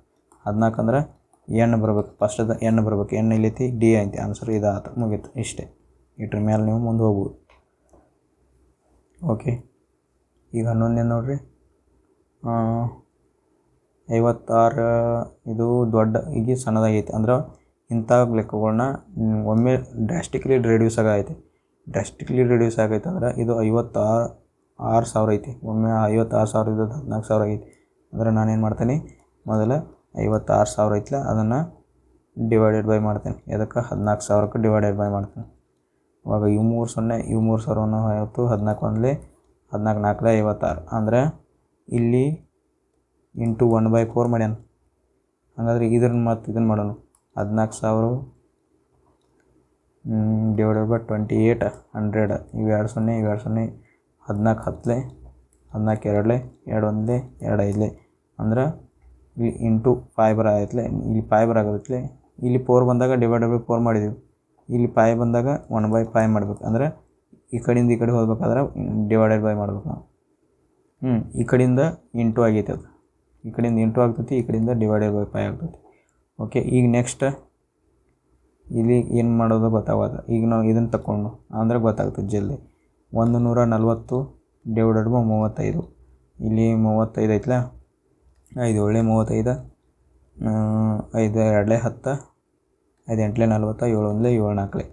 14 ಅಂದ್ರೆ N ಬರ್ಬೇಕು. ಫಸ್ಟದ N ಬರ್ಬೇಕು. N ಇಲ್ಲೈತಿ, D ಐತಿ. ಆನ್ಸರ್ ಇದಾಯ್ತು, ಮುಗೀತು. ಇಷ್ಟೇ. ಇಟ್ರ ಮೇಲೆ ನೀವು ಮುಂದೆ ಹೋಗ್ಬೋದು. ಓಕೆ, ಈಗ 11 ನೋಡ್ರಿ. 56 ಇದು ದೊಡ್ಡ, ಈಗ ಸಣ್ಣದಾಗೈತಿ. ಅಂದ್ರೆ ಇಂಥ ಲೆಕ್ಕಗಳನ್ನ ಒಮ್ಮೆ ಡ್ರಾಸ್ಟಿಕ್ಲಿ ರಿಡ್ಯೂಸ್ ಆಗೈತಿ. ಅಂದ್ರೆ ಇದು 56,000 ಐತಿ. ಒಮ್ಮೆ 56,000 ಇದ್ದದ್ದು 14,000 ಆಗೈತಿ. ಅಂದ್ರೆ ನಾನೇನು ಮಾಡ್ತೀನಿ, ಮೊದಲು 56,000 ಐತಿಲ್ಲ, ಅದನ್ನು ಡಿವೈಡೆಡ್ ಬೈ ಮಾಡ್ತೀನಿ. ಅದಕ್ಕೆ 14,000ಕ್ಕೆ ಡಿವೈಡೆಡ್ ಬೈ ಮಾಡ್ತೀನಿ. ಅವಾಗ ಇವು 3 0, ಇವು 3,000 10, 14 1 14 4 56. ಅಂದರೆ ಇಲ್ಲಿ ಇಂಟು 1/4 ಮಾಡ್ಯಾನ. ಹಾಗಾದ್ರೆ ಇದನ್ನು ಮತ್ತು ಇದನ್ನು ಮಾಡೋಣ. 14,000 ಡಿವೈಡೆಡ್ ಬೈ 2800. ಇವು 2 0 ಇವು 2 0. 14 10 14 2 2 1 2 5 ಅಂದ್ರೆ ಇಲ್ಲಿ ಇಂಟು 5 ಬರಾಗತ್ಲೆ. ಇಲ್ಲಿ 5 ಬರಾಗತ್ಲೆ. ಇಲ್ಲಿ 4 ಬಂದಾಗ ಡಿವೈಡೆಡ್ ಬೈ 4 ಮಾಡಿದೆವು. ಇಲ್ಲಿ 5 ಬಂದಾಗ 1/5 ಮಾಡ್ಬೇಕು. ಅಂದ್ರೆ ಈ ಕಡೆಯಿಂದ ಈ ಕಡೆ ಹೋಗ್ಬೇಕಾದ್ರೆ ಡಿವೈಡೆಡ್ ಬೈ ಮಾಡ್ಬೇಕು ನಾವು. ಈ ಕಡೆಯಿಂದ ಇಂಟು ಆಗೈತೆ ಅದು. ಈ ಕಡೆಯಿಂದ ಇಂಟು ಆಗ್ತೈತಿ, ಈ ಕಡೆಯಿಂದ ಡಿವೈಡೆಡ್ ಬೈ 5 ಆಗ್ತೈತಿ. ಓಕೆ, ಈಗ ನೆಕ್ಸ್ಟ್ ಇಲ್ಲಿ ಏನು ಮಾಡೋದು ಗೊತ್ತಾಗೋದು. ಈಗ ನಾವು ಇದನ್ನು ತಗೊಂಡು ಅಂದರೆ ಗೊತ್ತಾಗ್ತದೆ ಜಲ್ದಿ. 140 ಡಿವೈಡೆಡ್ ಬೈ 35. ಇಲ್ಲಿ 35 ಐತಲ್ಲ, 5 7 35, 5 2 10, 5 8 40, 7 1 7 4.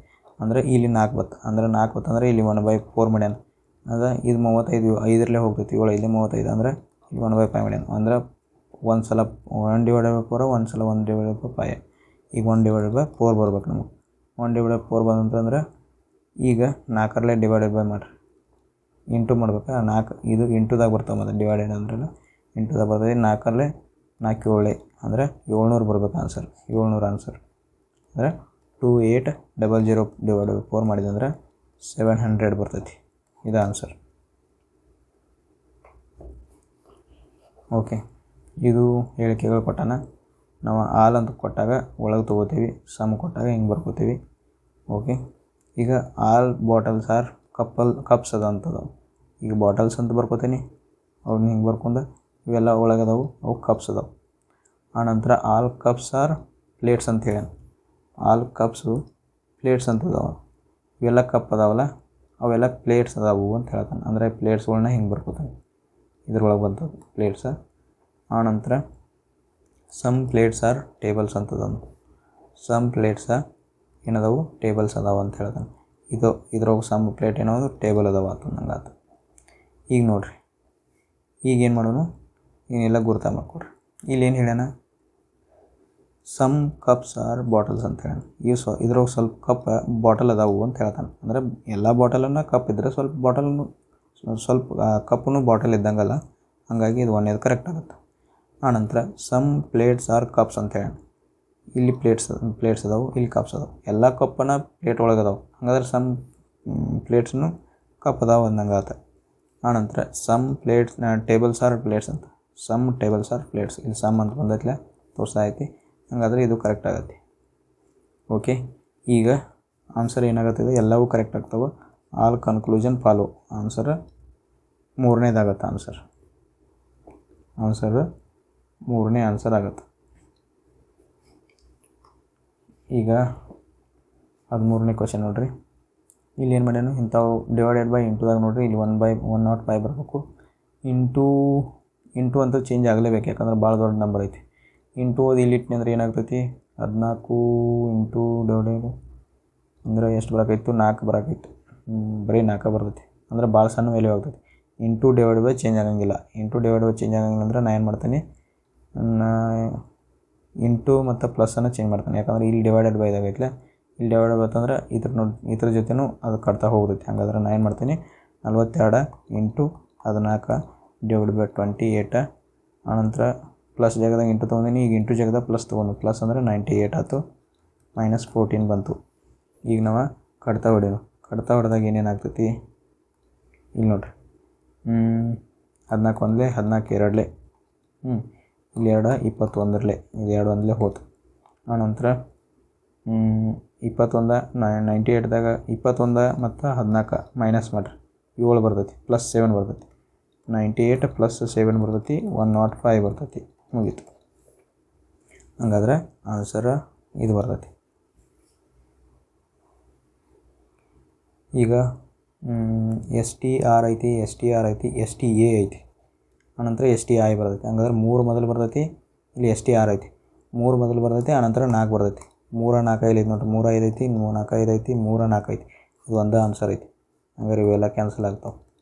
ಅಂದರೆ ಇಲ್ಲಿ 4 ಬತ್ತು. ಅಂದ್ರೆ 4 ಬತ್ತು ಅಂದರೆ ಇಲ್ಲಿ 1/4 ಮಾಡ್ಯಾನ. ಅದು ಇದು 35 5ರಲ್ಲೇ ಹೋಗ್ತೈತಿ. 7 5 35 ಅಂದರೆ ಇಲ್ಲಿ 1/5 ಮಾಡ್ಯಾನ. ಅಂದ್ರೆ ಒಂದು ಸಲ 1 ಡಿವೈಡೆಡ್ ಬೈ 4, ಒಂದು ಸಲ 1 ಡಿವೈಡೆಡ್ ಬೈ 5. ಈಗ 1 ಡಿವೈಡೆಡ್ ಬೈ 4 ಬರ್ಬೇಕು ನಮಗೆ. 1 ಡಿವೈಡೆಡ್ ಬೈ 4 ಬಂತಂದ್ರೆ ಈಗ 4ರಲ್ಲೇ ಡಿವೈಡೆಡ್ ಬೈ ಮಾಡಿರಿ, ಇಂಟು ಮಾಡ್ಬೇಕು. 4 ಇದು ಇಂಟುದಾಗ ಬರ್ತಾವೆ ಮತ್ತು ಡಿವೈಡೆಡ್ ಅಂದ್ರಲ್ಲ ಇಂಟುದಾಗ ಬರ್ತದೆ. 4ರಲ್ಲೇ 4 7 ಅಂದರೆ 700 ಬರ್ಬೇಕು ಆನ್ಸರ್. 700 ಆನ್ಸರ್ ಅಂದರೆ 2800 ಡಿವೈಡೆಡ್ ಬೈ 4 ಮಾಡಿದಂದ್ರೆ 700 ಬರ್ತೈತಿ. ಇದು ಆನ್ಸರ್. ಓಕೆ, ಇದು ಹೇಳಿಕೆಗಳು ಕೊಟ್ಟಾನ. ನಾವು ಆಲ್ ಅಂತ ಕೊಟ್ಟಾಗ ಒಳಗೆ ತೊಗೋತೀವಿ, ಸಮ್ ಕೊಟ್ಟಾಗ ಹಿಂಗೆ ಬರ್ಕೋತೀವಿ. ಓಕೆ, ಈಗ ಆಲ್ ಬಾಟಲ್ಸ್ ಆರ್ ಕಪ್ಸ್ ಅದ ಅಂತದ. ಈಗ ಬಾಟಲ್ಸ್ ಅಂತ ಬರ್ಕೋತೀನಿ, ಅವ್ರನ್ನ ಹಿಂಗೆ ಬರ್ಕೊಂಡು ಇವೆಲ್ಲ ಒಳಗದವು, ಅವು ಕಪ್ಸ್ ಅದಾವೆ. ಆನಂತರ ಆಲ್ ಕಪ್ಸ್ ಆರ್ ಪ್ಲೇಟ್ಸ್ ಅಂತ ಹೇಳಿ, ಆಲ್ ಕಪ್ಸು ಪ್ಲೇಟ್ಸ್ ಅಂತದಾವ. ಇವೆಲ್ಲ ಕಪ್ ಅದಾವಲ್ಲ, ಅವೆಲ್ಲ ಪ್ಲೇಟ್ಸ್ ಅದಾವು ಅಂತ ಹೇಳ್ತಾನೆ. ಅಂದರೆ ಪ್ಲೇಟ್ಸ್ಗಳ್ನ ಹಿಂಗೆ ಬರ್ಕೋತಾನೆ, ಇದ್ರೊಳಗೆ ಬರ್ತದೆ ಪ್ಲೇಟ್ಸ. ಆನಂತರ ಸಮ್ ಪ್ಲೇಟ್ಸ್ ಆರ್ ಟೇಬಲ್ಸ್ ಅಂತದ. ಸಮ್ ಪ್ಲೇಟ್ಸ ಏನದಾವು ಟೇಬಲ್ಸ್ ಅದಾವ ಅಂತ ಹೇಳ್ತಾನೆ. ಇದ್ರೊಳಗೆ ಸಮ್ ಪ್ಲೇಟ್ ಏನೋ ಟೇಬಲ್ ಅದಾವ ಅಂತ ನಂಗೆ. ಈಗ ನೋಡಿರಿ, ಈಗೇನು ಮಾಡೋಣ, ಈಗೆಲ್ಲ ಗುರ್ತ ಮಾಡ್ಕೊಡ್ರಿ. ಇಲ್ಲೇನು ಹೇಳ್ಯಾನ, ಸಮ್ ಕಪ್ಸ್ ಆರ್ ಬಾಟಲ್ಸ್ ಅಂತ ಹೇಳ. ಇದ್ರೊಳಗೆ ಸ್ವಲ್ಪ ಕಪ್ ಬಾಟಲ್ ಅದಾವು ಅಂತ ಹೇಳ್ತಾನೆ. ಅಂದರೆ ಎಲ್ಲ ಬಾಟಲನ್ನು ಕಪ್ ಇದ್ದರೆ ಸ್ವಲ್ಪ ಬಾಟಲನ್ನು ಸ್ವಲ್ಪ ಕಪ್ಪನ್ನು ಬಾಟಲ್ ಇದ್ದಂಗಲ್ಲ, ಹಾಗಾಗಿ ಇದು ಒಂದೇದು ಕರೆಕ್ಟ್ ಆಗುತ್ತೆ. ಆನಂತರ ಸಮ್ ಪ್ಲೇಟ್ಸ್ ಆರ್ ಕಪ್ಸ್ ಅಂತ ಹೇಳ. ಇಲ್ಲಿ ಪ್ಲೇಟ್ಸ್ ಅದಾವು, ಇಲ್ಲಿ ಕಪ್ಸ್ ಅದಾವೆ. ಎಲ್ಲ ಕಪ್ಪನ್ನು ಪ್ಲೇಟ್ ಒಳಗೆ ಅದಾವೆ, ಹಾಗಾದ್ರೆ ಸಮ್ ಪ್ಲೇಟ್ಸ್ನು ಕಪ್ ಅದಾವೆ ಅಂದಂಗೆ ಆತ. ಆನಂತರ some plates tables are plates ಅಂತ. ಸಮ್ ಟೇಬಲ್ಸ್ ಆರ್ ಪ್ಲೇಟ್ಸ್, ಇಲ್ಲಿ ಸಮ್ ಅಂತ ಬಂದೈತಿಲ್ಲ ತೋರಿಸ್ತಾ ಐತಿ, ಹಾಗಾದರೆ ಇದು ಕರೆಕ್ಟ್ ಆಗುತ್ತೆ. ಓಕೆ, ಈಗ ಆನ್ಸರ್ ಏನಾಗುತ್ತದೆ, ಎಲ್ಲವೂ ಕರೆಕ್ಟ್ ಆಗ್ತವೆ. All conclusion follow. ಆನ್ಸರ್ 3ನೇದಾಗತ್ತೆ. ಆನ್ಸರ್ 3ನೇ ಆನ್ಸರ್ ಆಗುತ್ತೆ. ಈಗ 13ನೇ ಕ್ವಶನ್ ನೋಡಿರಿ. ಇಲ್ಲಿ ಏನು ಮಾಡ್ಯಾನು, ಇಂಥವು ಡಿವೈಡೆಡ್ ಬೈ ಇಂಟುದಾಗ ನೋಡಿರಿ, ಇಲ್ಲಿ 1/105 ಬರಬೇಕು. ಇಂಟು ಅಂತ ಚೇಂಜ್ ಆಗಲೇಬೇಕು, ಯಾಕಂದ್ರೆ ಭಾಳ ದೊಡ್ಡ ನಂಬರ್ ಐತಿ. ಇಂಟು ಅದು ಇಲ್ಲಿಟ್ನಿ ಅಂದ್ರೆ ಏನಾಗ್ತೈತಿ, 14 ಇಂಟು ಡಿವೈಡೆಡ್ ಅಂದರೆ ಎಷ್ಟು ಬರೋಕೈತು, 4 ಬರೋಕೈತು. ಬರೀ 4 ಬರ್ತೈತಿ, ಅಂದ್ರೆ ಭಾಳ ಸಣ್ಣ ವ್ಯಾಲ್ಯೂ ಆಗ್ತೈತಿ. ಇಂಟು ಡಿವೈಡ್ ಬೈ ಚೇಂಜ್ ಆಗಂಗಿಲ್ಲ. ಇಂಟು ಡಿವೈಡ್ ಬೈ ಚೇಂಜ್ ಆಗಂಗಿಲ್ಲ ಅಂದ್ರೆ ನಾನು ಏನು ಮಾಡ್ತೀನಿ, ಇಂಟು ಮತ್ತು ಪ್ಲಸ್ಸನ್ನು ಚೇಂಜ್ ಮಾಡ್ತಾನೆ. ಯಾಕಂದ್ರೆ ಇಲ್ಲಿ ಡಿವೈಡೆಡ್ ಬೈ ಇದಾಗೈತಲ್ಲ, ಇಲ್ಲಿ ಡಿವೈಡೆಡ್ ಬೈ ಅಂತಂದ್ರೆ ಇದ್ರ ಜೊತೆನೂ ಅದು ಕಟ್ತಾ ಹೋಗ್ತೈತಿ. ಹಾಗಾದ್ರೆ ನಾನು ಏನು ಮಾಡ್ತೀನಿ, 42 ಇಂಟು 14 ಡಿವೈಡ್ ಬೈ 28. ಆನಂತರ ಪ್ಲಸ್ ಜಾಗದಾಗ ಇಂಟು ತೊಗೊಂಡಿನಿ, ಈಗ ಇಂಟು ಜಾಗದಾಗ ಪ್ಲಸ್ ತೊಗೊಂಡು, ಪ್ಲಸ್ ಅಂದರೆ 98 ಆಯಿತು, -14 ಬಂತು. ಈಗ ನಾವು ಕಡ್ತಾ ಹೊಡೀನು. ಕಡ್ತಾ ಹೊಡೆದಾಗ ಏನೇನಾಗ್ತೈತಿ, ಇಲ್ಲಿ ನೋಡಿರಿ, 14 1 14 2 ಇಲ್ಲಿ 2 21 ಇದು 2 1 ಹೋತು. ಆನಂತರ 21 98ದಾಗ 21 ಮತ್ತು 14 ಮೈನಸ್ ಮಾಡಿರಿ, 7 ಬರ್ತೈತಿ, ಪ್ಲಸ್ 7 ಬರ್ತೈತಿ. 98 ಪ್ಲಸ್ 7 ಬರ್ತೈತಿ, 105 ಬರ್ತೈತಿ, ಮುಗೀತು. ಹಂಗಾದ್ರೆ ಆನ್ಸರ್ ಇದು ಬರ್ತೈತಿ. ಈಗ STR ಐತಿ, STR ಐತಿ, STA ಐತಿ, ಆನಂತರ STI ಬರ್ತೈತಿ. ಹಂಗಾದ್ರೆ 3 ಮೊದಲು ಬರ್ತೈತಿ, ಇಲ್ಲಿ STR ಐತಿ, 3 ಮೊದಲು ಬರ್ತೈತಿ, ಆನಂತರ 4 ಬರ್ತೈತಿ. 3 4 5 ಐತಿ ನೋಡಿರಿ, 3 5 ಐತಿ, 4 5 ಐತಿ, 3 4 ಐತಿ. ಇದು ಒಂದೇ ಆನ್ಸರ್ ಐತಿ. ಹಂಗಾರೆ ಇವೆಲ್ಲ ಕ್ಯಾನ್ಸಲ್ ಆಗ್ತಾವೆ,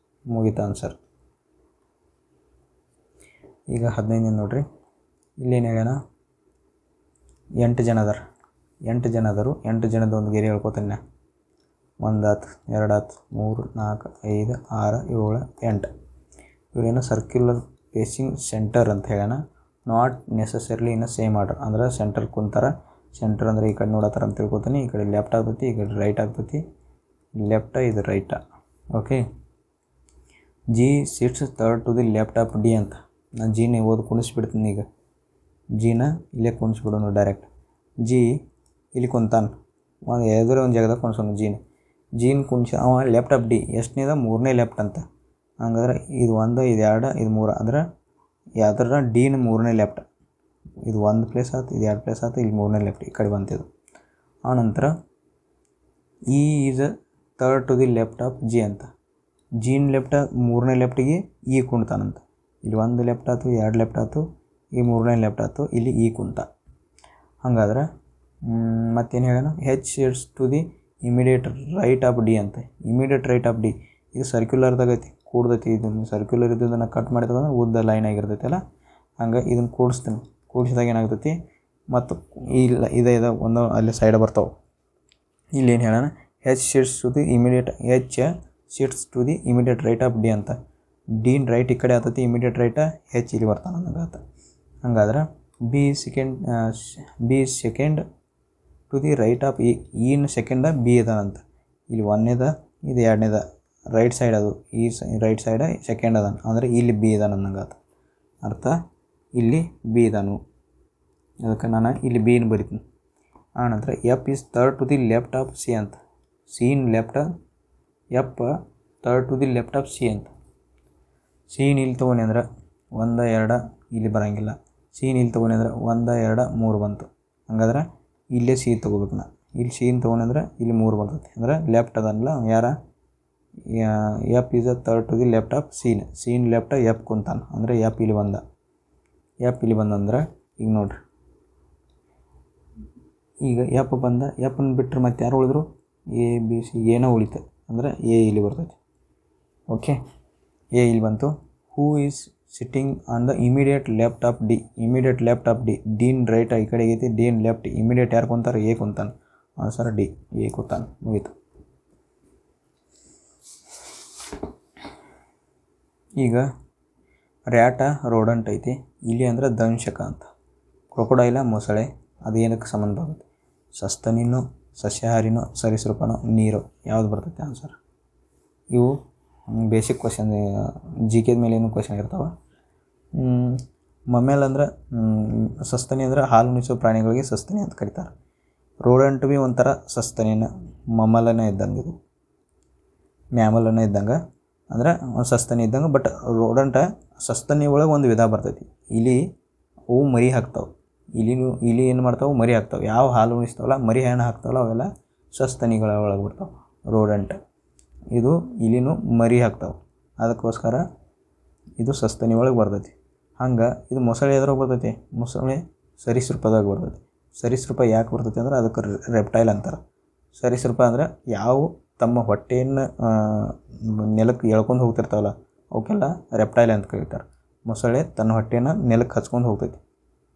ಮುಗೀತು ಆನ್ಸರ್. ಈಗ 15 ನೋಡಿರಿ, ಇಲ್ಲೇನು ಹೇಳ್ಯಾನ, 8 ಜನ ಅದಾರ. 8 ಜನ ಅದಾರು. 8 ಜನದ ಒಂದು ಗೆರೆ ಹೇಳ್ಕೊತೀನಿ ನಾ. 1 ಆತು, 2 ಆತು, 3 4 5 6 7 8. ಇವರೇನು ಸರ್ಕ್ಯುಲರ್ ಫೇಸಿಂಗ್ ಸೆಂಟರ್ ಅಂತ ಹೇಳೋಣ. ನಾಟ್ ನೆಸಸರಿಲಿ ಇನ್ ಸೇಮ್ ಆರ್ಡರ್, ಅಂದ್ರೆ ಸೆಂಟರ್ ಕುಂತಾರ. ಸೆಂಟರ್ ಅಂದರೆ ಈ ಕಡೆ ನೋಡತ್ತಾರ ಅಂತ ತಿಳ್ಕೊತೀನಿ. ಈ ಕಡೆ ಲೆಫ್ಟ್ ಆಗ್ತೈತಿ, ಈ ಕಡೆ ರೈಟ್ ಆಗ್ತೈತಿ. ಲೆಫ್ಟ ಇದು right. Okay. G sits third to the left of D ಅಂತ. ನಾನು ಜಿನ ಓದಿ ಕುಣಿಸ್ಬಿಡ್ತೀನಿ. ಈಗ ಜಿನ ಇಲ್ಲೇ ಕುಣಿಸ್ಬಿಡೋನು ಡೈರೆಕ್ಟ್. ಜಿ ಇಲ್ಲಿ ಕುಂತಾನ, ಯಾವುದಾರ ಒಂದು ಜಾಗದಾಗ ಕುಣಿಸೋನು ಜೀನ್ ಕುಣಿಸಿ ಅವ ಲೆಫ್ಟ್ ಆಫ್ ಡಿ ಎಷ್ಟನೇದ 3ನೇ ಲೆಫ್ಟ್ ಅಂತ. ಹಂಗಾದ್ರೆ ಇದು 1, ಇದು 2, ಇದು 3 ಅಂದ್ರೆ ಯಾವ್ದಾರ ಡಿನ 3ನೇ ಲೆಫ್ಟ್. ಇದು 1 ಪ್ಲೇಸ್ ಆಯ್ತು, ಇದು 2 ಪ್ಲೇಸ್ ಆಯ್ತು, ಇಲ್ಲಿ 3ನೇ ಲೆಫ್ಟ್ ಈ ಕಡೆ ಬಂತಿದ್ದು. ಆನಂತರ E is third to the left of G ಅಂತ. ಜಿನ್ ಲೆಫ್ಟ 3ನೇ ಲೆಫ್ಟಿಗೆ ಈ ಕುಣ್ತಾನಂತ. ಇಲ್ಲಿ 1 ಲೆಫ್ಟ್ ಆಯ್ತು, 2 ಲೆಫ್ಟ್ ಆಯ್ತು, ಈ 3ನೇ ಲೆಫ್ಟ್ ಆಯ್ತು, ಇಲ್ಲಿ ಈ ಕುಂತ. ಹಂಗಾದ್ರೆ ಮತ್ತೇನು ಹೇಳೋಣ, H sits to the immediate right of D ಅಂತ. ಇಮಿಡಿಯೇಟ್ ರೈಟ್ ಆಫ್ ಡಿ ಇದು ಸರ್ಕ್ಯುಲರ್ದಾಗೈತಿ, ಕೂಡ್ದೈತಿ. ಇದನ್ನು ಸರ್ಕ್ಯುಲರ್ ಇದ್ದದನ್ನು ಕಟ್ ಮಾಡಿದಾಗ ಉದ್ದ ಲೈನ್ ಆಗಿರ್ತೈತಿ ಅಲ್ಲ, ಹಂಗೆ ಇದನ್ನು ಕೂಡಿಸ್ತೀನಿ. ಕೂಡಿಸಿದಾಗ ಏನಾಗ್ತೈತಿ, ಮತ್ತು ಇಲ್ಲ ಇದೇ ಒಂದು ಅಲ್ಲಿ ಸೈಡ್ ಬರ್ತಾವೆ. ಇಲ್ಲೇನು ಹೇಳೋಣ, H sits to the immediate right of D ಅಂತ. ಡಿನ್ ರೈಟ್ ಈ ಕಡೆ ಆಗ್ತೈತಿ, ಇಮಿಡಿಯೇಟ್ ರೈಟ ಹೆಚ್ ಇಲ್ಲಿ ಬರ್ತಾನೆ ಅನ್ನಂಗಾತ. ಹಂಗಾದ್ರೆ B second to the right of ಇನ್ ಸೆಕೆಂಡ ಬಿ ಇದಾನಂತ. ಇಲ್ಲಿ 1ನೇದ, ಇದು 2ನೇದ ರೈಟ್ ಸೈಡ್, ಅದು ಈ ರೈಟ್ ಸೈಡ ಸೆಕೆಂಡ್ ಅದಾನ, ಅಂದರೆ ಇಲ್ಲಿ ಬಿ ಇದಾನ ಅನ್ನಂಗಾತ. ಅರ್ಥ, ಇಲ್ಲಿ ಬಿ ಇದಾನು. ಅದಕ್ಕೆ ನಾನು ಇಲ್ಲಿ ಬಿನ ಬರಿತೀನಿ. ಆನಂತರ F is third to the left of C ಅಂತ. ಸಿನ್ ಲೆಫ್ಟ F third to the left of C ಅಂತ. ಸೀನ್ ಇಲ್ಲಿ ತೊಗೊಂಡು ಅಂದ್ರೆ 1, 2 ಇಲ್ಲಿ ಬರೋಂಗಿಲ್ಲ. ಸೀನ್ ಇಲ್ಲಿ ತೊಗೊಂಡು ಅಂದ್ರೆ 1, 2, 3 ಬಂತು. ಹಂಗಾದ್ರೆ ಇಲ್ಲೇ ಸಿ ತೊಗೋಬೇಕು. ನಾ ಇಲ್ಲಿ ಸೀನ್ ತೊಗೊಂಡ್ರೆ ಇಲ್ಲಿ 3 ಬರ್ತೈತಿ, ಅಂದ್ರೆ ಲೆಫ್ಟ್ ಅದನ್ನಲ್ಲ ಯಾರ F is a third to the left of ಸೀನ್ ಲೆಫ್ಟ ಎಫ್ ಕುಂತಾನ, ಅಂದರೆ ಎಫ್ ಇಲ್ಲಿ ಬಂದಂದ್ರೆ ಈಗ ನೋಡ್ರಿ, ಈಗ ಎಫ್ ಬಂದ. ಎಫ್ನ ಬಿಟ್ಟರೆ ಮತ್ತೆ ಯಾರು ಉಳಿದ್ರು, ಎ ಬಿ ಸಿ ಏನೋ ಉಳಿತು, ಅಂದರೆ ಎ ಇಲ್ಲಿ ಬರ್ತೈತಿ. ಓಕೆ, ಎ ಇಲ್ಲಿ ಬಂತು. Who is sitting on the immediate left of D. ಡಿನ್ ರೈಟ್ ಈ ಕಡೆ ಐತಿ, ಡಿನ್ ಲೆಫ್ಟ್. ಇಮಿಡಿಯೇಟ್ ಯಾರು ಕುಂತಾರೆ, ಎ ಕುಂತಾನೆ. ಆನ್ಸರ್ ಡಿ, ಎ ಕುಂತಾನೆ. ಮುಗೀತು. ಈಗ ರ್ಯಾಟ ರೋಡಂಟ್ ಐತಿ, ಇಲ್ಲಿ ಅಂದ್ರೆ ದಂಶಕ ಅಂತ. ಕ್ರೊಕೊಡೈಲ ಮೊಸಳೆ, ಅದು ಏನಕ್ಕೆ ಸಂಬಂಧ ಆಗುತ್ತೆ? ಸಸ್ತನಿನೋ, ಸಸ್ಯಾಹಾರಿನೋ, ಸರೀಸೃಪನೋ, ನೀರು, ಯಾವ್ದು ಬರ್ತೈತೆ ಆನ್ಸರ್? ಇವು ಬೇಸಿಕ್ ಕ್ವಶನ್, GK ಮೇಲೆ ಏನು ಕ್ವಶನ್ ಇರ್ತಾವೆ. ಮಮ್ಮೆಲ್ ಅಂದ್ರೆ ಸಸ್ತನಿ ಅಂದ್ರೆ ಹಾಲು ಉಣಿಸೋ ಪ್ರಾಣಿಗಳಿಗೆ ಸಸ್ತನಿ ಅಂತ ಕರೀತಾರೆ. ರೋಡಂಟ್ ಭೀ ಒಂಥರ ಸಸ್ತನಿನ ಮಮ್ಮಲನೇ ಇದ್ದಂಗೆ, ಇದು ಮ್ಯಾಮಲನೇ ಇದ್ದಂಗೆ, ಅಂದ್ರೆ ಒಂದು ಸಸ್ತನಿ ಇದ್ದಂಗೆ. ಬಟ್ ರೋಡಂಟ ಸಸ್ತನಿ ಒಳಗೆ ಒಂದು ವಿಧ ಬರ್ತೈತಿ. ಇಲಿ ಅವು ಮರಿ ಹಾಕ್ತಾವೆ. ಇಲಿ ಏನು ಮಾಡ್ತಾವೆ, ಮರಿ ಹಾಕ್ತಾವೆ. ಯಾವ ಹಾಲು ಉಣಿಸ್ತಾವಲ್ಲ, ಮರಿ ಹೆಣ್ಣು ಹಾಕ್ತಾವಲ್ಲ, ಅವೆಲ್ಲ ಸಸ್ತನಿಗಳ ಒಳಗೆ ಬರ್ತಾವೆ. ರೋಡಂಟ್ ಇದು ಇಲಿನೂ ಮರಿ ಹಾಕ್ತಾವೆ, ಅದಕ್ಕೋಸ್ಕರ ಇದು ಸಸ್ತನಿ ಒಳಗೆ ಬರ್ತೈತಿ. ಹಂಗೆ ಇದು ಮೊಸಳೆ ಎದ್ರಾಗ ಬರ್ತೈತಿ, ಮೊಸಳೆ ಸರೀಸೃಪದಾಗ ಬರ್ತೈತಿ. ಸರೀಸೃಪ ಯಾಕೆ ಬರ್ತೈತಿ ಅಂದ್ರೆ ಅದಕ್ಕೆ ರೆಪ್ಟೈಲ್ ಅಂತಾರೆ. ಸರೀಸೃಪ ಅಂದ್ರೆ ಯಾವ ತಮ್ಮ ಹೊಟ್ಟೆಯನ್ನು ನೆಲಕ್ಕೆ ಎಳ್ಕೊಂಡು ಹೋಗ್ತಿರ್ತಾವಲ್ಲ, ಅವಕ್ಕೆಲ್ಲ ರೆಪ್ಟೈಲ್ ಅಂತ ಕರೀತಾರೆ. ಮೊಸಳೆ ತನ್ನ ಹೊಟ್ಟೆನ ನೆಲಕ್ಕೆ ಹಚ್ಕೊಂಡು ಹೋಗ್ತೈತಿ.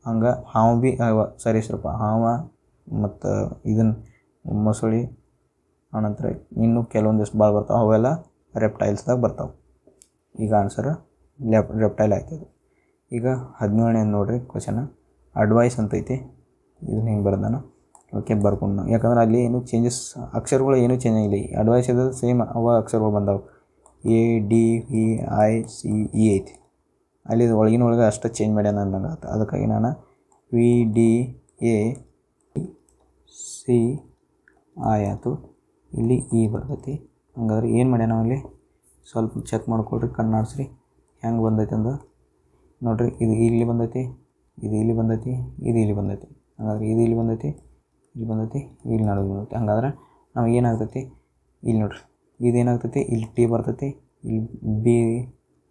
ಹಂಗೆ ಹಾವು ಭೀ ಸರೀಸೃಪ. ಹಾವ ಮತ್ತು ಇದನ್ನು ಮೊಸಳೆ, ಆನಂತರ ಇನ್ನೂ ಕೆಲವೊಂದಿಷ್ಟು ಭಾಳ ಬರ್ತಾವೆ, ಅವೆಲ್ಲ ರೆಪ್ಟೈಲ್ಸ್ದಾಗ ಬರ್ತಾವೆ. ಈಗ ಆನ್ಸರ್ ರೆಪ್ಟೈಲ್ ಆಯ್ತದೆ. ಈಗ 17ನೇ ನೋಡಿರಿ ಕ್ವಶನ. ಅಡ್ವೈಸ್ ಅಂತೈತಿ, ಇದನ್ನ ಹಿಂಗೆ ಬರ್ದಾನ. ಓಕೆ, ಬರ್ಕೊಂಡು ಯಾಕಂದ್ರೆ ಅಲ್ಲಿ ಏನು ಚೇಂಜಸ್, ಅಕ್ಷರಗಳು ಏನೂ ಚೇಂಜ್ ಆಗಿಲ್ಲ. ಅಡ್ವೈಸ್ ಇದ್ದದ್ದು ಸೇಮ್ ಅವ ಅಕ್ಷರಗಳು ಬಂದಾವೆ. ADVICE ಐತಿ, ಅಲ್ಲಿ ಒಳಗೆ ಅಷ್ಟು ಚೇಂಜ್ ಮಾಡ್ಯಾನ ಅಂದಂಗೆ ಆಯ್ತು. ಅದಕ್ಕಾಗಿ ನಾನು VDACI ಆಯಿತು, ಇಲ್ಲಿ ಇ ಬರ್ತೈತಿ. ಹಂಗಾದ್ರೆ ಏನು ಮಾಡ್ಯಾನ ಅಲ್ಲಿ ಸ್ವಲ್ಪ ಚೆಕ್ ಮಾಡ್ಕೊಳ್ರಿ, ಕಣ್ಣಾಡಿಸ್ರಿ ಹೆಂಗೆ ಬಂದೈತೆ ಅಂದ ನೋಡಿರಿ. ಇದು ಇಲ್ಲಿ ಬಂದೈತಿ, ಇದು ಇಲ್ಲಿ ಬಂದೈತಿ, ಇದು ಇಲ್ಲಿ ಬಂದೈತಿ. ಹಂಗಾದ್ರೆ ಇದು ಇಲ್ಲಿ ಬಂದೈತಿ, ಇಲ್ಲಿ ಬಂದೈತಿ, ಇಲ್ಲಿ ನಡುವೆ ಬಂದೈತಿ. ಹಂಗಾದ್ರೆ ನಾವು ಏನಾಗ್ತೈತಿ ಇಲ್ಲಿ ನೋಡ್ರಿ, ಇದೇನಾಗ್ತೈತಿ, ಇಲ್ಲಿ ಟಿ ಬರ್ತೈತಿ, ಇಲ್ಲಿ ಬಿ,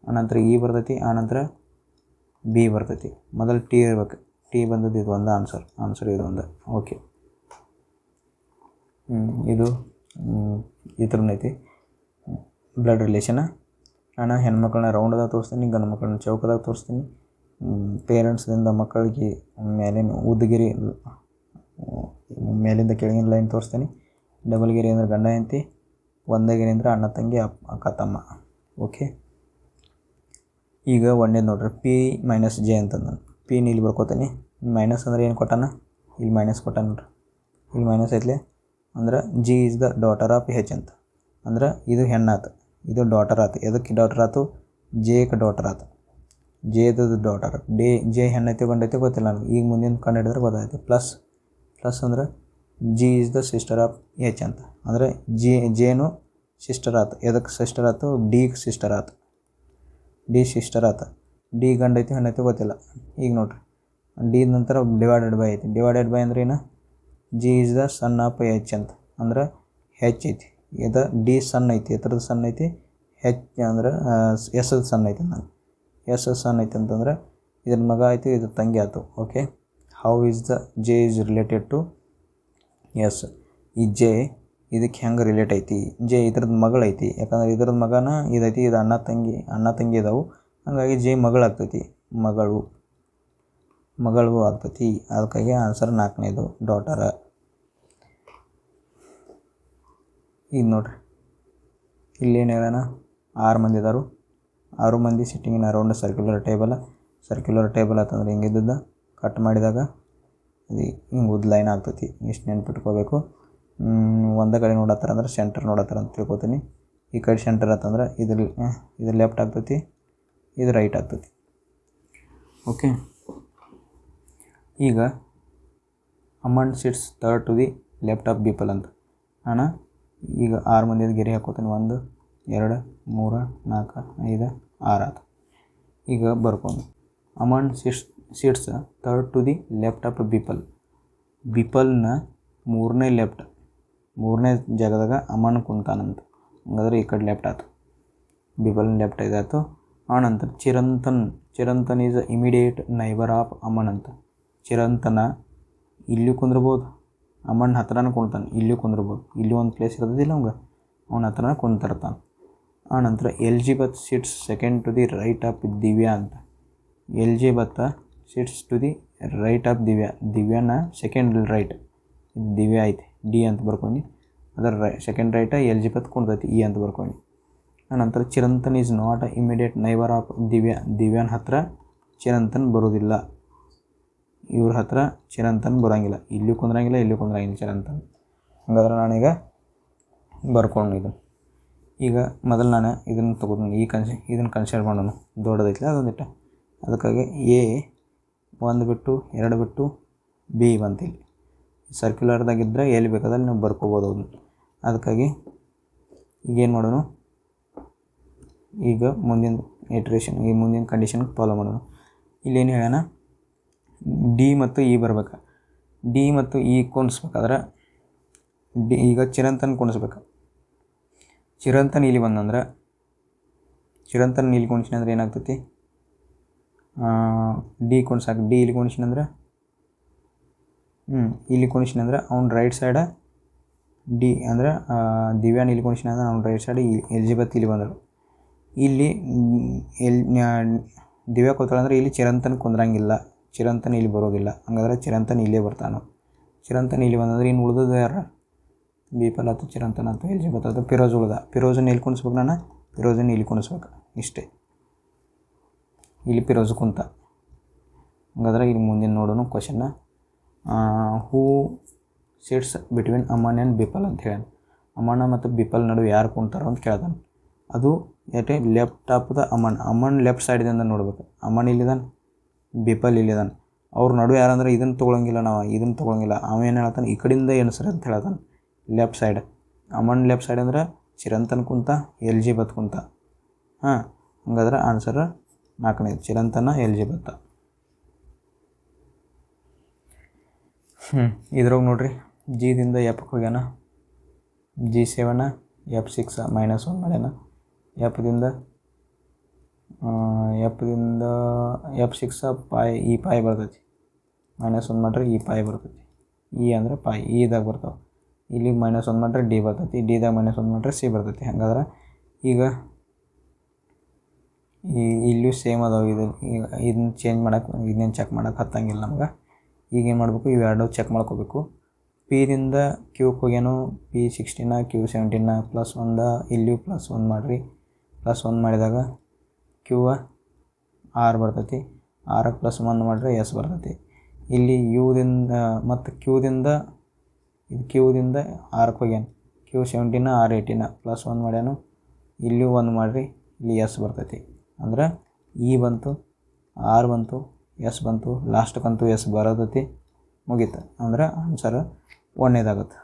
ಆನಂತರ ಇ ಬರ್ತೈತಿ, ಆನಂತರ ಬಿ ಬರ್ತೈತಿ. ಮೊದಲು ಟಿ ಇರ್ಬೇಕು. ಟಿ ಬಂದದ್ದು ಇದು ಒಂದು ಆನ್ಸರ್ ಇದು ಒಂದು. ಓಕೆ, ಇದು ಈ ಥರನೈತಿ ಬ್ಲಡ್ ರಿಲೇಷನ. ನಾನು ಹೆಣ್ಮಕ್ಳನ್ನ ರೌಂಡ್ದಾಗ ತೋರಿಸ್ತೀನಿ, ಗಂಡು ಮಕ್ಕಳನ್ನ ಚೌಕದಾಗ ತೋರಿಸ್ತೀನಿ. ಪೇರೆಂಟ್ಸ್ದಿಂದ ಮಕ್ಕಳಿಗೆ ಮೇಲಿನ ಉದ್ದಗಿರಿ, ಮೇಲಿಂದ ಕೆಳಗಿನ ಲೈನ್ ತೋರಿಸ್ತೀನಿ. ಡಬಲ್ ಗಿರಿ ಅಂದರೆ ಗಂಡ ಹೆಂಡತಿ, ಒಂದೇ ಗಿರಿ ಅಂದರೆ ಅಣ್ಣ ತಂಗಿ ಅಕ್ಕ ತಮ್ಮ. ಓಕೆ, ಈಗ ಒಂದೇದು ನೋಡ್ರಿ ಪಿ ಮೈನಸ್ ಜೆ ಅಂತಂದು ಪಿ ಇಲ್ಲಿ ಬರ್ಕೋತೀನಿ. ಮೈನಸ್ ಅಂದ್ರೆ ಏನು ಕೊಟ್ಟಾನ, ಇಲ್ಲಿ ಮೈನಸ್ ಕೊಟ್ಟಾನ ನೋಡ್ರಿ, ಇಲ್ಲಿ ಮೈನಸ್ ಐತ್ಲೆ ಅಂದ್ರೆ G is the daughter of H ಅಂತ. ಅಂದ್ರೆ ಇದು ಹೆಣ್ಣಾತು, ಇದು ಡಾಟರ್ ಆತು. ಎದಕ್ಕೆ ಡಾಟರ್ ಆತು, ಜೆಗೆ ಡಾಟರ್ ಆತು, ಜೆದು ಡಾಟರ್. ಜೆ ಹೆಣ್ಣೈತೆ ಗಂಡೈತೆ ಗೊತ್ತಿಲ್ಲ ನನಗೆ, ಈಗ ಮುಂದಿನ ಕಂಡು ಹಿಡಿದ್ರೆ ಗೊತ್ತಾಯ್ತು. ಪ್ಲಸ್ ಅಂದ್ರೆ G is the sister of H ಅಂತ. ಅಂದರೆ ಜೇನು ಸಿಸ್ಟರ್ ಆತು. ಎದಕ್ಕೆ ಸಿಸ್ಟರ್ ಆತು, ಡಿ ಸಿಸ್ಟರ್ ಆತು, ಡಿ ಸಿಸ್ಟರ್ ಆತು. ಡಿ ಗಂಡೈತಿ ಹೆಣ್ಣೈತಿ ಗೊತ್ತಿಲ್ಲ. ಈಗ ನೋಡ್ರಿ ಡಿ ನಂತರ ಡಿವೈಡೆಡ್ ಬೈ ಐತಿ. ಡಿವೈಡೆಡ್ ಬೈ ಅಂದ್ರೆ ಏನು, G is the son of H ಅಂತ. ಅಂದ್ರೆ ಹೆಚ್ ಐತಿ, ಇದು ಡಿ ಸನ್ ಐತಿ, ಎತ್ರದ್ದು ಸನ್ ಐತಿ, ಹೆಚ್ ಅಂದ್ರೆ ಎಸ್ ಸನ್ ಐತಿ. ನಾನು ಎಸ್ ಸನ್ ಐತಿ ಅಂತಂದ್ರೆ ಇದ್ರ ಮಗ ಆಯಿತು, ಇದು ತಂಗಿ ಆಯಿತು. Okay, how is the J is related to S. ಈ ಜೆ ಇದಕ್ಕೆ ಹೆಂಗೆ ರಿಲೇಟ್ ಐತಿ, ಜೆ ಇದ್ರದ್ದು ಮಗಳೈತಿ. ಯಾಕಂದ್ರೆ ಇದ್ರದ್ದು ಮಗನ ಇದೈತಿ, ಇದು ಅಣ್ಣ ತಂಗಿ ಇದಾವೆ, ಹಾಗಾಗಿ ಜೆ ಮಗಳಾಗ್ತೈತಿ, ಮಗಳು ಆಗ್ತೈತಿ. ಅದಕ್ಕಾಗಿ ಆನ್ಸರ್ 4ನೇದು ಡಾಟರ. ಈಗ ನೋಡ್ರಿ ಇಲ್ಲೇನು ಹೇಳೋಣ, 6 ಮಂದಿ ಇದಾರು, 6 ಮಂದಿ sitting in around circular table ಅಂತಂದ್ರೆ ಹಿಂಗಿದ್ದ ಕಟ್ ಮಾಡಿದಾಗ ಇದು ಹಿಂಗೆ ಉದ್ದ ಲೈನ್ ಆಗ್ತೈತಿ. ಇಷ್ಟು ನೆನ್ಪಿಟ್ಕೋಬೇಕು. ಒಂದೇ ಕಡೆ ನೋಡತ್ತಾರ ಅಂದ್ರೆ ಸೆಂಟರ್ ನೋಡತ್ತಾರ ಅಂತ ತಿಳ್ಕೊತೀನಿ. ಈ ಕಡೆ ಸೆಂಟರ್ ಅಂತಂದ್ರೆ ಇದು ಲೆಫ್ಟ್ ಆಗ್ತೈತಿ, ಇದು ರೈಟ್ ಆಗ್ತೈತಿ. ಓಕೆ, ಈಗ Aman sits third to the left of people ಅಂತ. ನಾನು ಈಗ 6 ಮಂದಿದ ಗೆರೆ ಹಾಕೋತೀನಿ. 1 2 3 4 5 6 ಆಯ್ತು. ಈಗ ಬರ್ಕೊಂಡು Aman sits third to the left of ಪೀಪಲ್ನ ಮೂರನೇ ಜಾಗದಾಗ ಅಮನ್ ಕುಂತಾನಂತ. ಹಂಗಾದ್ರೆ ಈ ಕಡೆ ಲೆಫ್ಟ್ ಆಯ್ತು, ಪೀಪಲ್ನ ಲೆಫ್ಟ್ ಇದಾಯ್ತು. ಆನಂತರ Chirantan is immediate neighbour of Aman ಅಂತ. ಚಿರಂತನ ಇಲ್ಲಿ ಕುಂದ್ರಬೋದು, ಅಮ್ಮನ ಹತ್ರನ ಕುಂತಾನೆ, ಇಲ್ಲಿ ಕುಂದ್ರಬೋದು. ಇಲ್ಲಿ ಒಂದು ಪ್ಲೇಸ್ ಇರೋದಿಲ್ಲ ಅವಂಗೆ, ಅವನ ಹತ್ರನ ಕುಂತಿರ್ತಾನೆ. ಆನಂತರ Elizabeth sits second to the right of Divya ಅಂತ. Elizabeth sits to the right of ದಿವ್ಯಾನ ಸೆಕೆಂಡ್ ರೈಟ್, ಇದು ದಿವ್ಯಾ ಐತಿ, ಡಿ ಅಂತ ಬರ್ಕೊಂಡು ಅದರ ಸೆಕೆಂಡ್ ರೈಟ ಎಲಿಜಬೆತ್ ಕುಂತೈತಿ, ಇ ಅಂತ ಬರ್ಕೊಂಡು. ಆನಂತರ Chirantan is not immediate neighbour of ದಿವ್ಯಾನ ಹತ್ರ ಚಿರಂತನ್ ಬರೋದಿಲ್ಲ. ಇವ್ರ ಹತ್ರ ಚಿರಂತನ್ ಬರೋಂಗಿಲ್ಲ, ಇಲ್ಲಿ ಕುಂದ್ರಂಗಿಲ್ಲ ಚಿರಂತನ್. ಹಾಗಾದ್ರೆ ನಾನೀಗ ಬರ್ಕೊಂಡಿದ್ದು. ಈಗ ಮೊದಲು ನಾನು ಇದನ್ನು ತೊಗೊಂಡು ಇದನ್ನು ಕನ್ಸಿಡರ್ ಮಾಡೋಣ. ದೊಡ್ಡದೈತಿಲ್ಲ ಅದೊಂದಿಟ್ಟ, ಅದಕ್ಕಾಗಿ ಎ 1 ಬಿಟ್ಟು 2 ಬಿಟ್ಟು ಬಿ ಬಂತಿಲ್ಲಿ. ಸರ್ಕ್ಯುಲರ್ದಾಗಿದ್ದರೆ ಎಲ್ಲಿ ಬೇಕಾದಲ್ಲಿ ನೀವು ಬರ್ಕೋಬೋದು ಅದನ್ನು. ಅದಕ್ಕಾಗಿ ಈಗೇನು ಮಾಡೋಣ, ಈಗ ಮುಂದಿನ ಇಟ್ರೇಷನ್, ಈ ಮುಂದಿನ ಕಂಡೀಷನ್ ಫಾಲೋ ಮಾಡೋಣ. ಇಲ್ಲೇನು ಹೇಳೋಣ, ಡಿ ಮತ್ತು ಇ ಬರ್ಬೇಕು. ಡಿ ಮತ್ತು ಇ ಕುಣಿಸ್ಬೇಕಾದ್ರೆ ಈಗ ಚಿರಂತನ್ ಕುಣಿಸ್ಬೇಕು. ಚಿರಂತನ್ ಇಲ್ಲಿ ಬಂದಂದ್ರೆ, ಚಿರಂತನ್ ಇಲ್ಲಿ ಕುಣಿಸಿನಂದ್ರೆ ಏನಾಗ್ತೈತಿ, ಡಿ ಕುಣಿಸಾಕ, ಡಿ ಇಲ್ಲಿ ಕುಣಿಸಿನಂದ್ರೆ ಇಲ್ಲಿ ಕುಣಿಸಿನಂದ್ರೆ ಅವ್ನ ರೈಟ್ ಸೈಡ ಡಿ ಅಂದ್ರೆ ದಿವ್ಯಾನ ಇಲ್ಲಿ ಕುಣಿಸಿನಂದ್ರೆ ಅವ್ನ ರೈಟ್ ಸೈಡ್ ಎಲಿಜಬೆತ್ ಇಲ್ಲಿ ಬಂದರು. ಇಲ್ಲಿ ದಿವ್ಯಾ ಕೂತಾಳಂದ್ರೆ ಇಲ್ಲಿ ಚಿರಂತನ್ ಕುಂದ್ರಂಗಿಲ್ಲ, ಚಿರಂತನ್ ಇಲ್ಲಿ ಬರೋದಿಲ್ಲ. ಹಂಗಾದ್ರೆ ಚಿರಂತನ್ ಇಲ್ಲೇ ಬರ್ತಾನೆ. ಚಿರಂತನ್ ಇಲ್ಲಿ ಬಂದಂದ್ರೆ ಇನ್ನು ಉಳಿದದ್ದು ಯಾರು, ಬೀಪಲ್ ಆಯ್ತು, ಚಿರಂತನ್ ಆಯ್ತು, ಎಲಿಜಬೆತ್ ಆಯ್ತು, ಫಿರೋಜ್ ಉಳ್ದ. ಫಿರೋಜನ್ನ ಇಲ್ಲಿ ಕುಣಿಸ್ಬೇಕು, ನಾನು ಫಿರೋಜನ್ನ ಇಲ್ಲಿ ಕುಣಿಸ್ಬೇಕು, ಇಷ್ಟೇ. ಇಲ್ಲಿ ಫಿರೋಜ್ ಕುಂತ. ಹಂಗಾದ್ರೆ ಇಲ್ಲಿ ಮುಂದಿನ ನೋಡೋಣ ಕ್ವಶನ್ನ. Who sits between Aman and Bipul ಅಂತ ಹೇಳಿ, ಅಮಣ್ಣ ಮತ್ತು ಬಿಪಲ್ ನಡುವೆ ಯಾರು ಕುಂತಾರೋ ಅಂತ ಕೇಳ್ತಾನೆ. ಅದು left of the Aman left ಸೈಡ್ದಿಂದ ನೋಡ್ಬೇಕು. ಅಮನ್ ಇಲ್ಲಿದ್ದಾನೆ, ಬಿಪಲ್ ಇಲ್ಲಿದ್ದಾನೆ. ಅವ್ರ ನಡುವೆ ಯಾರಂದ್ರೆ ಇದನ್ನು ತೊಗೊಳಂಗಿಲ್ಲ, ನಾವು ಇದನ್ನು ತೊಗೊಳಂಗಿಲ್ಲ. ಅವೇನು ಹೇಳ್ತಾನೆ, ಈ ಕಡೆಯಿಂದ ಎಣಿಸ್ರಿ ಅಂತ ಹೇಳ್ತಾನೆ. Left side Aman left side ಅಂದ್ರೆ ಚಿರಂತನ್ ಕುಂತ, ಎಲಿಜಬೆತ್ ಕುಂತ. ಹಂಗಾದ್ರೆ ಆನ್ಸರ್ 4ನೇದು ಚಿರಂತನ, ಎಲಿಜಬೆತ್. ಇದ್ರಾಗ ನೋಡ್ರಿ, ಜಿದಿಂದ ಎಫ್ಗೆ ಹೋಗ್ಯಾನ, G7 F6 -1 ಮಾಡ್ಯಾನ. ಎಫ್ದಿಂದ F6 ಪಾಯ್, ಈ ಪಾಯ್ ಬರ್ತೈತಿ, -1 ಮಾಡ್ರೆ ಈ ಪಾಯ್ ಬರ್ತೈತಿ. ಇ ಅಂದ್ರೆ ಪಾಯ್, ಇದಾಗ ಬರ್ತಾವೆ. ಇಲ್ಲಿ -1 ಮಾಡ್ರೆ ಡಿ ಬರ್ತೈತಿ, ಡಿದಾಗ -1 ಮಾಡ್ರೆ ಸಿ ಬರ್ತೈತಿ. ಹಂಗಾದ್ರೆ ಈಗ ಇಲ್ಲೂ ಸೇಮ್ ಅದಾವೆ. ಇದನ್ನ ಚೇಂಜ್ ಮಾಡೋಕೆ, ಇದನ್ನೇನು ಚೆಕ್ ಮಾಡೋಕೆ ಹತ್ತಂಗಿಲ್ಲ ನಮ್ಗೆ. ಈಗೇನು ಮಾಡಬೇಕು, ಇವೆರಡು ಚೆಕ್ ಮಾಡ್ಕೋಬೇಕು. ಪಿದಿಂದ ಕ್ಯೂಗೆ ಹೋಗ್ಯಾನು, P16 Q17 +1, ಇಲ್ಲಿಯೂ +1 ಮಾಡಿರಿ. +1 ಮಾಡಿದಾಗ ಕ್ಯೂವ ಆರ್ ಬರ್ತೈತಿ. ಆರಕ್ಕೆ +1 ಮಾಡಿದ್ರೆ ಎಸ್ ಬರ್ತೈತಿ. ಇಲ್ಲಿ ಯುದಿಂದ ಮತ್ತು ಕ್ಯೂದಿಂದ ಇದು ಕ್ಯೂದಿಂದ ಆರಕ್ಕೆ ಹೋಗ್ಯಾನ. Q17 R18 +1 ಮಾಡ್ಯಾನು. ಇಲ್ಲಿ 1 ಮಾಡಿರಿ, ಇಲ್ಲಿ ಎಸ್ ಬರ್ತೈತಿ. ಅಂದ್ರೆ ಇ ಬಂತು, ಆರ್ ಬಂತು, ಎಸ್ ಬಂತು, ಲಾಸ್ಟ್ಗಂತೂ ಎಸ್ ಬರೋದೈತಿ. ಮುಗೀತು. ಅಂದ್ರೆ ಆನ್ಸರ್ ಒಂದನೇದಾಗತ್ತೆ.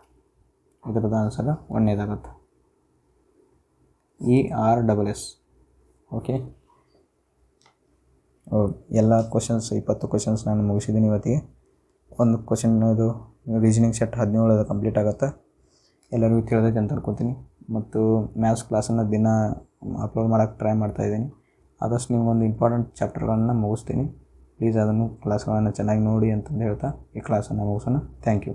ಇದ್ರದ್ದು ಆನ್ಸರ್ ಒಂದನೇದಾಗತ್ತೆ. ERSS. ಓಕೆ. ಎಲ್ಲ ಕ್ವಶನ್ಸ್ 20 ಕ್ವಶನ್ಸ್ ನಾನು ಮುಗಿಸಿದ್ದೀನಿ ಇವತ್ತಿಗೆ. ಒಂದು ಕ್ವಶನ್ ಇದು ರೀಸನಿಂಗ್ ಸೆಟ್ 17 ಕಂಪ್ಲೀಟ್ ಆಗುತ್ತೆ. ಎಲ್ಲರಿಗೂ ತಿಳಿದೈತೆ ಅಂತ ಅನ್ಕೋತೀನಿ. ಮತ್ತು ಮ್ಯಾಥ್ಸ್ ಕ್ಲಾಸನ್ನು ದಿನ ಅಪ್ಲೋಡ್ ಮಾಡೋಕ್ಕೆ ಟ್ರೈ ಮಾಡ್ತಾಯಿದ್ದೀನಿ. ಆದಷ್ಟು ನಿಮಗೊಂದು ಇಂಪಾರ್ಟೆಂಟ್ ಚಾಪ್ಟರ್ಗಳನ್ನು ಮುಗಿಸ್ತೀನಿ. ಪ್ಲೀಸ್ ಅದನ್ನು ಕ್ಲಾಸ್ಗಳನ್ನು ಚೆನ್ನಾಗಿ ನೋಡಿ ಅಂತಂದು ಹೇಳ್ತಾ ಈ ಕ್ಲಾಸನ್ನು ಮುಗಿಸೋಣ. Thank you.